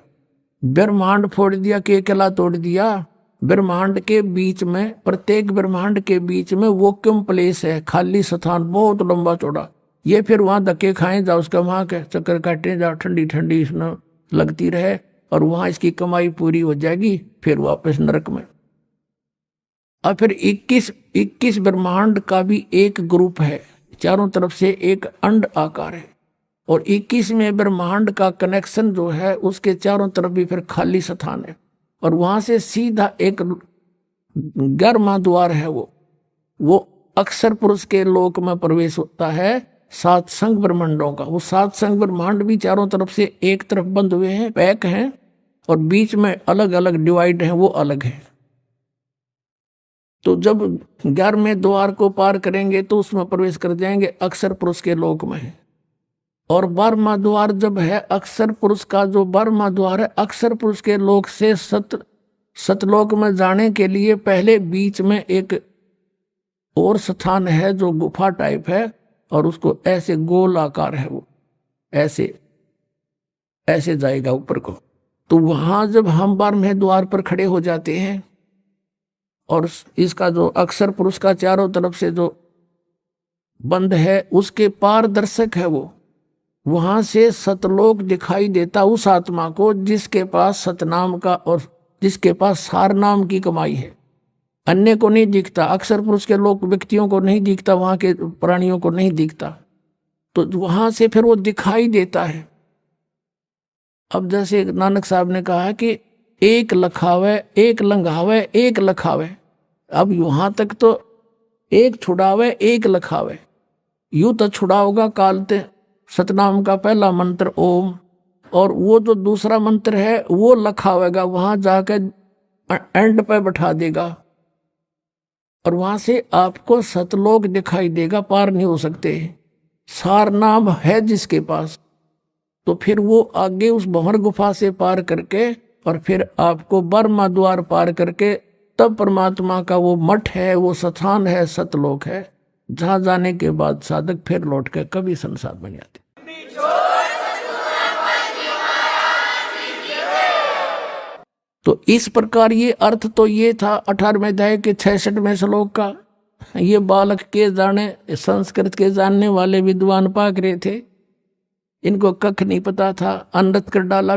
ब्रह्मांड फोड़ दिया कि अकेला तोड़ दिया। ब्रह्मांड के बीच में, प्रत्येक ब्रह्मांड के बीच में वैक्यूम प्लेस है, खाली स्थान बहुत लंबा चौड़ा। ये फिर वहां धक्के खाएं जाओ, उसका वहां के चक्कर काटे जाओ, ठंडी ठंडी इसमें लगती रहे, और वहां इसकी कमाई पूरी हो जाएगी, फिर वापस नरक में। और फिर 21 ब्रह्मांड का भी एक ग्रुप है, चारों तरफ से एक अंड आकार है, और 21वें ब्रह्मांड का कनेक्शन जो है उसके चारों तरफ भी फिर खाली स्थान है, और वहां से सीधा एक 11वां द्वार है, वो अक्षर पुरुष के लोक में प्रवेश होता है 7 संग ब्रह्मांडों का। वो 7 संग ब्रह्मांड भी चारों तरफ से एक तरफ बंद हुए हैं, पैक हैं, और बीच में अलग अलग डिवाइड हैं, वो अलग है। तो जब 11वें द्वार को पार करेंगे तो उसमें प्रवेश कर जाएंगे अक्षर पुरुष के लोक में। और 12वां द्वार जब है अक्षर पुरुष का, जो 12वां द्वार है अक्षर पुरुष के लोक से सतलोक में जाने के लिए पहले बीच में एक और स्थान है जो गुफा टाइप है, और उसको ऐसे गोल आकार है, वो ऐसे ऐसे जाएगा ऊपर को। तो वहां जब हम 12वें द्वार पर खड़े हो जाते हैं और इसका जो अक्षर पुरुष का चारों तरफ से जो बंद है उसके पारदर्शक है वो, वहां से सतलोक दिखाई देता उस आत्मा को जिसके पास सतनाम का और जिसके पास सार नाम की कमाई है। अन्य को नहीं दिखता, अक्षर पुरुष के लोग व्यक्तियों को नहीं दिखता, वहां के प्राणियों को नहीं दिखता, तो वहां से फिर वो दिखाई देता है। अब जैसे नानक साहब ने कहा कि एक लखावे एक लंघावे एक लखावे, अब वहां तक तो एक छुड़ावे एक लखावे, यूं तो छुड़ाओगा कालते सतनाम का पहला मंत्र ओम, और वो जो दूसरा मंत्र है वो लखावेगा, वहां जाकर एंड पे बैठा देगा और वहां से आपको सतलोक दिखाई देगा, पार नहीं हो सकते। सार नाम है जिसके पास, तो फिर वो आगे उस भंवर गुफा से पार करके और फिर आपको बर्मा द्वार पार करके तब परमात्मा का वो मठ है, वो स्थान है, सतलोक है, जहां जाने के बाद साधक फिर लौट के कभी संसार बन जाते। तो इस प्रकार ये अर्थ तो ये था 18वें अध्याय के 66वें श्लोक का। ये बालक के जाने संस्कृत के जानने वाले विद्वान पाक रहे थे, इनको कख नहीं पता था, अनरत कर डाला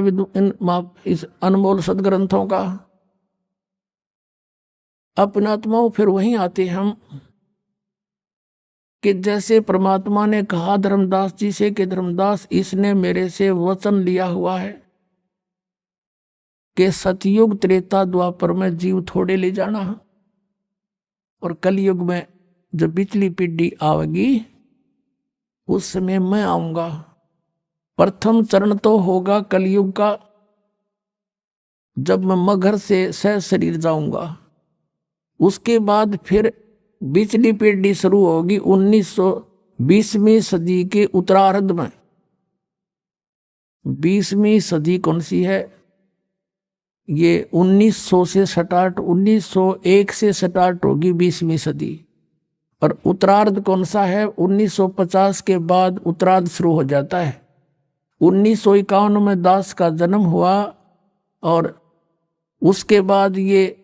इस अनमोल सदग्रंथों का। अपनात्माओं फिर वहीं आते हम कि जैसे परमात्मा ने कहा धर्मदास जी से कि धर्मदास इसने मेरे से वचन लिया हुआ है कि सतयुग त्रेता द्वापर में जीव थोड़े ले जाना और कलयुग में जब पिछली पीढ़ी आवेगी उस समय मैं आऊंगा। प्रथम चरण तो होगा कलयुग का जब मैं मगर से सह शरीर जाऊंगा, उसके बाद फिर पिछली पीढ़ी शुरू होगी 1920वीं सदी के उत्तरार्ध में। 20वीं सदी कौन सी है? ये 1900 से स्टार्ट 1901 से स्टार्ट होगी 20वीं सदी, और उत्तरार्ध कौन सा है? 1950 के बाद उत्तरार्ध शुरू हो जाता है। 1951 में दास का जन्म हुआ और उसके बाद ये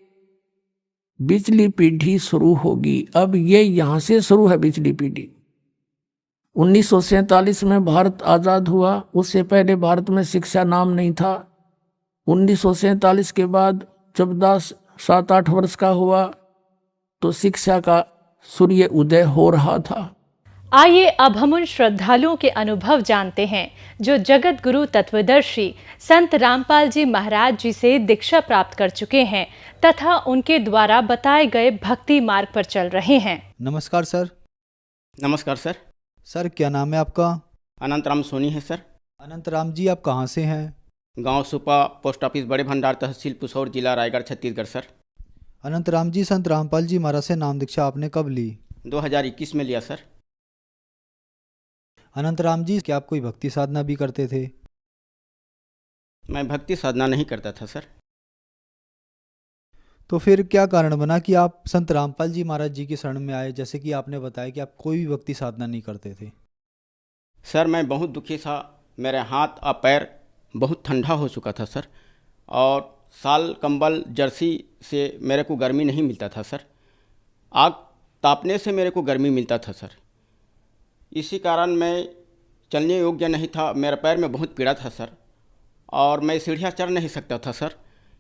बिजली पीढ़ी शुरू होगी। अब ये यहां से शुरू है बिजली पीढ़ी। 1947 में भारत आजाद हुआ, उससे पहले भारत में शिक्षा नाम नहीं था। 1947 के बाद जब दास 7-8 वर्ष का हुआ तो शिक्षा का सूर्य उदय हो रहा था। आइए अब हम उन श्रद्धालुओं के अनुभव जानते हैं जो जगत गुरु तत्वदर्शी संत रामपाल जी महाराज जी से दीक्षा प्राप्त कर चुके हैं तथा उनके द्वारा बताए गए भक्ति मार्ग पर चल रहे हैं। नमस्कार सर। नमस्कार सर। सर क्या नाम है आपका? अनंत राम सोनी है सर। अनंत राम जी आप कहाँ से हैं? गांव सुपा, पोस्ट ऑफिस बड़े भंडार, तहसील पुसौर, जिला रायगढ़, छत्तीसगढ़ सर। अनंत राम जी, संत रामपाल जी महाराज से नाम दीक्षा आपने कब ली? 2021 में लिया सर। अनंत राम जी, क्या आप कोई भक्ति साधना भी करते थे? मैं भक्ति साधना नहीं करता था सर। तो फिर क्या कारण बना कि आप संत रामपाल जी महाराज जी की शरण में आए, जैसे कि आपने बताया कि आप कोई भी भक्ति साधना नहीं करते थे? सर मैं बहुत दुखी था, मेरे हाथ और पैर बहुत ठंडा हो चुका था सर, और साल कंबल जर्सी से मेरे को गर्मी नहीं मिलता था सर, आग तापने से मेरे को गर्मी मिलता था सर। इसी कारण मैं चलने योग्य नहीं था, मेरे पैर में बहुत पीड़ा था सर, और मैं सीढ़ियाँ चढ़ नहीं सकता था सर।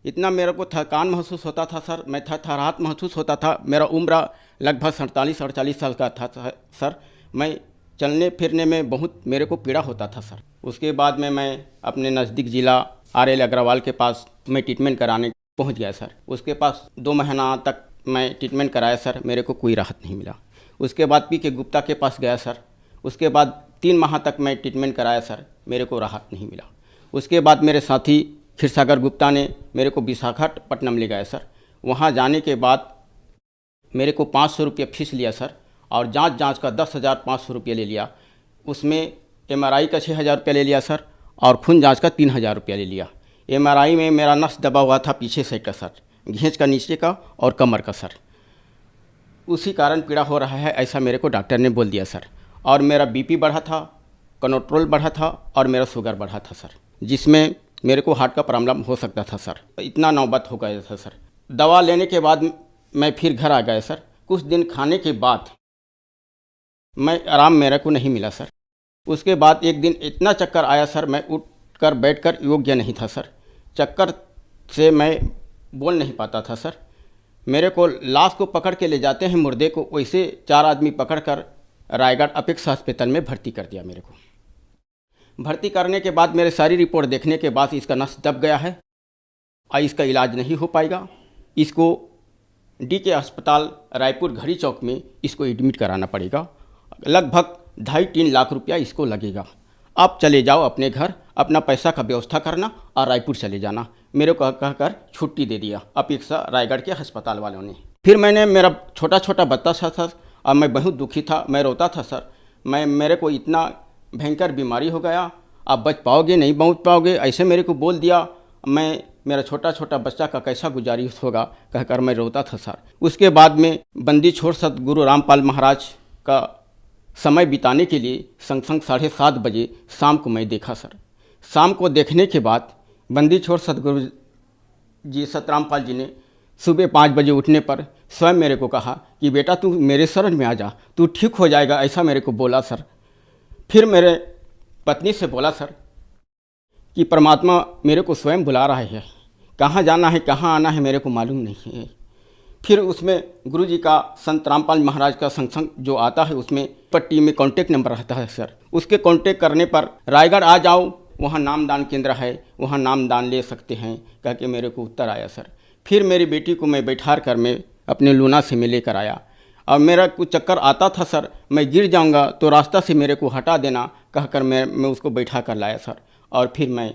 इतना मेरे को थकान महसूस होता था सर, मैं थरथराहट महसूस होता था। मेरा उम्र लगभग 47-48 साल का था सर। मैं चलने फिरने में बहुत मेरे को पीड़ा होता था सर। उसके बाद में मैं अपने नज़दीक ज़िला RL अग्रवाल के पास मैं ट्रीटमेंट कराने पहुंच गया सर। उसके पास 2 महीना तक मैं ट्रीटमेंट कराया सर, मेरे को कोई राहत नहीं मिला। उसके बाद PK गुप्ता के पास गया सर, उसके बाद 3 माह तक मैं ट्रीटमेंट कराया सर, मेरे को राहत नहीं मिला। उसके बाद मेरे साथी क्षीरसागर गुप्ता ने मेरे को विशाखापट्टनम ले गया सर। वहाँ जाने के बाद मेरे को 500 रुपये फीस लिया सर, और जांच का 10,500 रुपये ले लिया। उसमें MRI का 6,000 रुपये ले लिया सर, और खून जांच का 3,000 रुपये ले लिया। MRI में मेरा नस दबा हुआ था पीछे साइड का सर, घेंच का नीचे का और कमर का सर, उसी कारण पीड़ा हो रहा है ऐसा मेरे को डॉक्टर ने बोल दिया सर। और मेरा BP बढ़ा था, कोलेस्ट्रॉल बढ़ा था, और मेरा शुगर बढ़ा था सर। जिसमें मेरे को हार्ट का प्रॉब्लम हो सकता था सर। इतना नौबत हो गया था सर। दवा लेने के बाद मैं फिर घर आ गया सर। कुछ दिन खाने के बाद मैं आराम मेरे को नहीं मिला सर। उसके बाद एक दिन इतना चक्कर आया सर, मैं उठकर बैठकर योग्य नहीं था सर। चक्कर से मैं बोल नहीं पाता था सर। मेरे को लाश को पकड़ के ले जाते हैं मुर्दे को, वैसे 4 आदमी पकड़कर रायगढ़ अपेक्स अस्पताल में भर्ती कर दिया। मेरे को भर्ती करने के बाद मेरे सारी रिपोर्ट देखने के बाद इसका नस दब गया है और इसका इलाज नहीं हो पाएगा। इसको DK अस्पताल रायपुर घड़ी चौक में इसको एडमिट कराना पड़ेगा। लगभग 2.5-3 लाख रुपया इसको लगेगा। आप चले जाओ अपने घर, अपना पैसा का व्यवस्था करना और रायपुर चले जाना। मेरे को कहकर छुट्टी दे दिया अपेक्षा रायगढ़ के अस्पताल वालों ने। फिर मैंने, मेरा छोटा छोटा बच्चा सा था और मैं बहुत दुखी था, मैं रोता था सर। मेरे को इतना भयंकर बीमारी हो गया, आप बच पाओगे नहीं बच पाओगे, ऐसे मेरे को बोल दिया। मेरा छोटा छोटा बच्चा का कैसा गुजारिश होगा कहकर मैं रोता था सर। उसके बाद में बंदी छोड़ सतगुरु रामपाल महाराज का समय बिताने के लिए संग 7:30 बजे शाम को मैं देखा सर। शाम को देखने के बाद बंदी छोड़ सतगुरु जी सतरामपाल जी ने सुबह 5 बजे उठने पर स्वयं मेरे को कहा कि बेटा तू मेरे शरण में आ जा, तू ठीक हो जाएगा, ऐसा मेरे को बोला सर। फिर मेरे पत्नी से बोला सर कि परमात्मा मेरे को स्वयं बुला रहा है, कहाँ जाना है कहाँ आना है मेरे को मालूम नहीं है। फिर उसमें गुरुजी का संत रामपाल महाराज का संग जो आता है उसमें पट्टी में कांटेक्ट नंबर रहता है सर। उसके कांटेक्ट करने पर रायगढ़ आ जाओ, वहाँ नामदान केंद्र है, वहाँ नामदान ले सकते हैं कह के मेरे को उत्तर आया सर। फिर मेरी बेटी को मैं बैठा कर मैं अपने लूना से मैं लेकर आया और मेरा कुछ चक्कर आता था सर, मैं गिर जाऊंगा तो रास्ता से मेरे को हटा देना कहकर मैं उसको बैठा कर लाया सर। और फिर मैं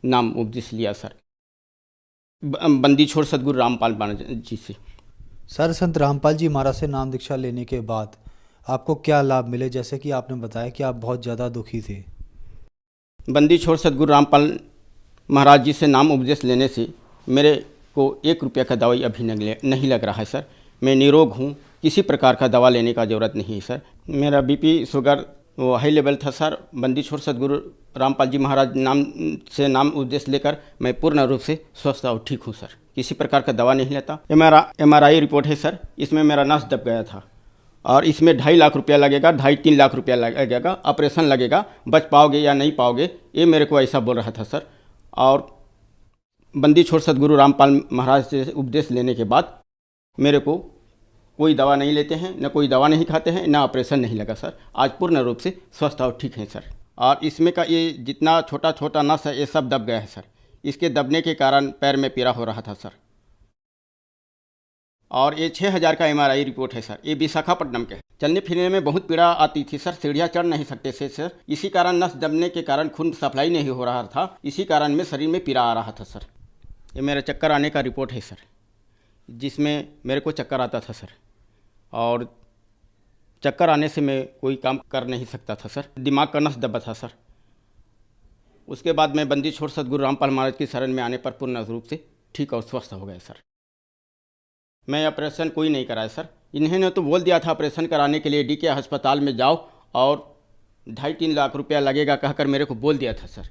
नाम उपदेश लिया सर बंदी छोड़ सतगुरु रामपाल जी से। सर, संत रामपाल जी महाराज से नाम दीक्षा लेने के बाद आपको क्या लाभ मिले? जैसे कि आपने बताया कि आप बहुत ज़्यादा दुखी थे। बंदी छोड़ सतगुरु रामपाल महाराज जी से नाम उपदेश लेने से मेरे को 1 रुपया का दवाई अभी नहीं लग रहा है सर। मैं निरोग हूँ, किसी प्रकार का दवा लेने का ज़रूरत नहीं है सर। मेरा BP शुगर वो हाई लेवल था सर। बंदी छोड़ सतगुरु रामपाल जी महाराज नाम उपदेश लेकर मैं पूर्ण रूप से स्वस्थ और ठीक हूँ सर। किसी प्रकार का दवा नहीं लेता। MRI रिपोर्ट है सर, इसमें मेरा नस दब गया था और इसमें 2.5 लाख रुपया लगेगा, 2.5-3 लाख रुपया लगेगा, ऑपरेशन लगेगा, बच पाओगे या नहीं पाओगे ये मेरे को ऐसा बोल रहा था सर। और बंदी छोड़ सतगुरु रामपाल महाराज से उपदेश लेने के बाद मेरे को कोई दवा नहीं लेते हैं, न कोई दवा नहीं खाते हैं, न ऑपरेशन नहीं लगा सर। आज पूर्ण रूप से स्वस्थ और ठीक है सर। और इसमें का ये जितना छोटा छोटा नस है ये सब दब गया है सर। इसके दबने के कारण पैर में पीड़ा हो रहा था सर। और ये 6,000 का MRI रिपोर्ट है सर। ये विशाखापट्टनम के। चलने फिरने में बहुत पीड़ा आती थी सर, सीढ़ियाँ चढ़ नहीं सकते थे सर। इसी कारण नस दबने के कारण खून सप्लाई नहीं हो रहा था, इसी कारण में शरीर में पीड़ा आ रहा था सर। ये मेरा चक्कर आने का रिपोर्ट है सर, जिसमें मेरे को चक्कर आता था सर और चक्कर आने से मैं कोई काम कर नहीं सकता था सर। दिमाग का नस दबा था सर। उसके बाद मैं बंदी छोड़ सतगुरु रामपाल महाराज की शरण में आने पर पूर्ण रूप से ठीक और स्वस्थ हो गए सर। मैं ऑपरेशन कोई नहीं कराया सर। इन्होंने तो बोल दिया था ऑपरेशन कराने के लिए DK अस्पताल में जाओ और 2.5-3 लाख रुपया लगेगा कहकर मेरे को बोल दिया था सर।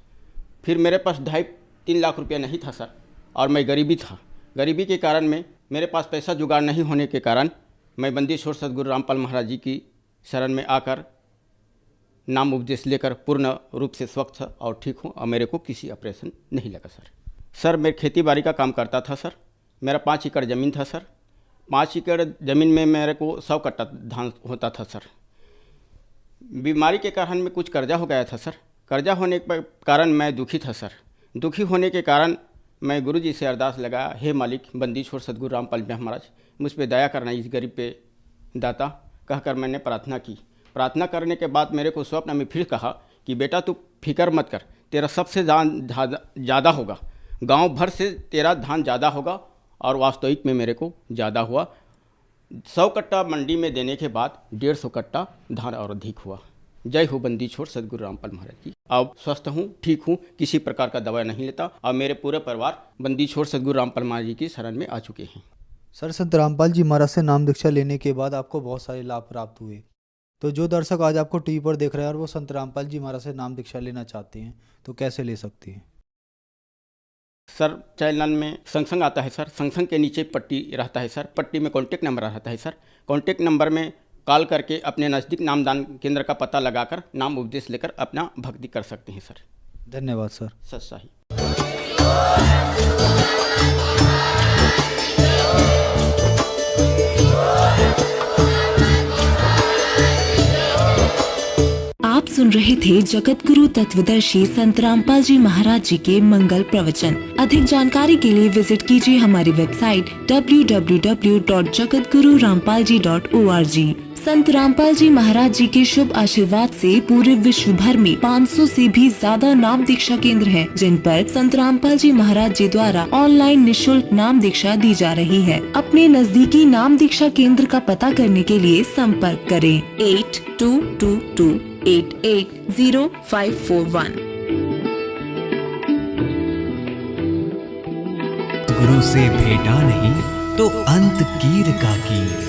फिर मेरे पास 2.5-3 लाख रुपया नहीं था सर और मैं गरीबी था। गरीबी के कारण में मेरे पास पैसा जुगाड़ नहीं होने के कारण मैं बंदी छोड़ सतगुरु रामपाल महाराज जी की शरण में आकर नाम उपदेश लेकर पूर्ण रूप से स्वस्थ और ठीक हूँ और मेरे को किसी ऑपरेशन नहीं लगा सर। सर मैं खेती बाड़ी का काम करता था सर। मेरा 5 एकड़ ज़मीन था सर। 5 एकड़ ज़मीन में मेरे को 100 कट्टा धान होता था सर। बीमारी के कारण में कुछ कर्जा हो गया था सर। कर्जा होने के कारण मैं दुखी था सर। दुखी होने के कारण मैं गुरुजी से अरदास लगा, हे मालिक बंदी छोड़ सतगुरु रामपाल महाराज मुझ पे दया करना, इस गरीब पे दाता कहकर मैंने प्रार्थना की। प्रार्थना करने के बाद मेरे को स्वप्न में फिर कहा कि बेटा तू फिक्र मत कर, तेरा सबसे धान ज़्यादा होगा, गांव भर से तेरा धान ज़्यादा होगा। और वास्तविक में मेरे को ज़्यादा हुआ। 100 कट्टा मंडी में देने के बाद 150 कट्टा धान और अधिक हुआ। जय हो बंदी छोड़ सतगुरु रामपाल महाराज की। अब स्वस्थ हूँ, ठीक हूँ, किसी प्रकार का दवा नहीं लेता और मेरे पूरे परिवार बंदी छोड़ सतगुरु रामपाल महाराज जी की शरण में आ चुके हैं। सर, संत रामपाल जी महाराज से नाम दीक्षा लेने के बाद आपको बहुत सारे लाभ प्राप्त हुए। तो जो दर्शक आज आपको टीवी पर देख रहे हैं और वो संत रामपाल जी महाराज से नाम दीक्षा लेना चाहते हैं तो कैसे ले सकती हैं? सर चैनल में संग आता है सर, संग के नीचे पट्टी रहता है सर, पट्टी में कॉन्टेक्ट नंबर रहता है सर। कॉन्टेक्ट नंबर में कॉल करके अपने नज़दीक नामदान केंद्र का पता लगाकर नाम उपदेश लेकर अपना भक्ति कर सकते हैं सर। धन्यवाद सर। सत्साही। आप सुन रहे थे जगत गुरु तत्वदर्शी संत रामपाल जी महाराज जी के मंगल प्रवचन। अधिक जानकारी के लिए विजिट कीजिए हमारी वेबसाइट www.jagatgururampalji.org। संत रामपाल जी महाराज जी के शुभ आशीर्वाद से पूरे विश्व भर में 500 से भी ज्यादा नाम दीक्षा केंद्र हैं, जिन पर संत रामपाल जी महाराज जी द्वारा ऑनलाइन निशुल्क नाम दीक्षा दी जा रही है। अपने नजदीकी नाम दीक्षा केंद्र का पता करने के लिए संपर्क करें 8222880541। गुरु से भेटा नहीं तो अंत कीर का कीर।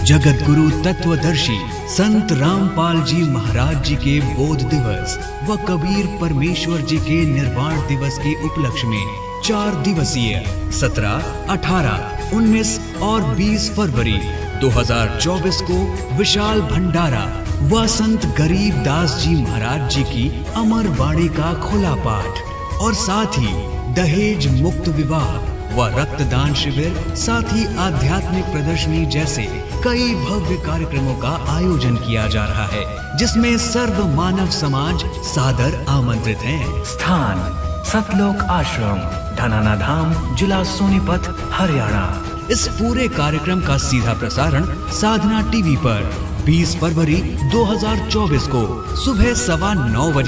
जगत गुरु तत्वदर्शी संत रामपाल जी महाराज जी के बोध दिवस व कबीर परमेश्वर जी के निर्वाण दिवस के उपलक्ष्य में 4 दिवसीय 17, 18, 19 और 20 फरवरी 2024 को विशाल भंडारा व संत गरीब दास जी महाराज जी की अमर वाणी का खुला पाठ और साथ ही दहेज मुक्त विवाह व रक्तदान शिविर, साथ ही आध्यात्मिक प्रदर्शनी जैसे कई भव्य कार्यक्रमों का आयोजन किया जा रहा है, जिसमें सर्व मानव समाज सादर आमंत्रित है। स्थान सतलोक आश्रम, धनाना धाम, जिला सोनीपत, हरियाणा। इस पूरे कार्यक्रम का सीधा प्रसारण साधना टीवी पर 20 फरवरी 2024 को सुबह 9:15 बजे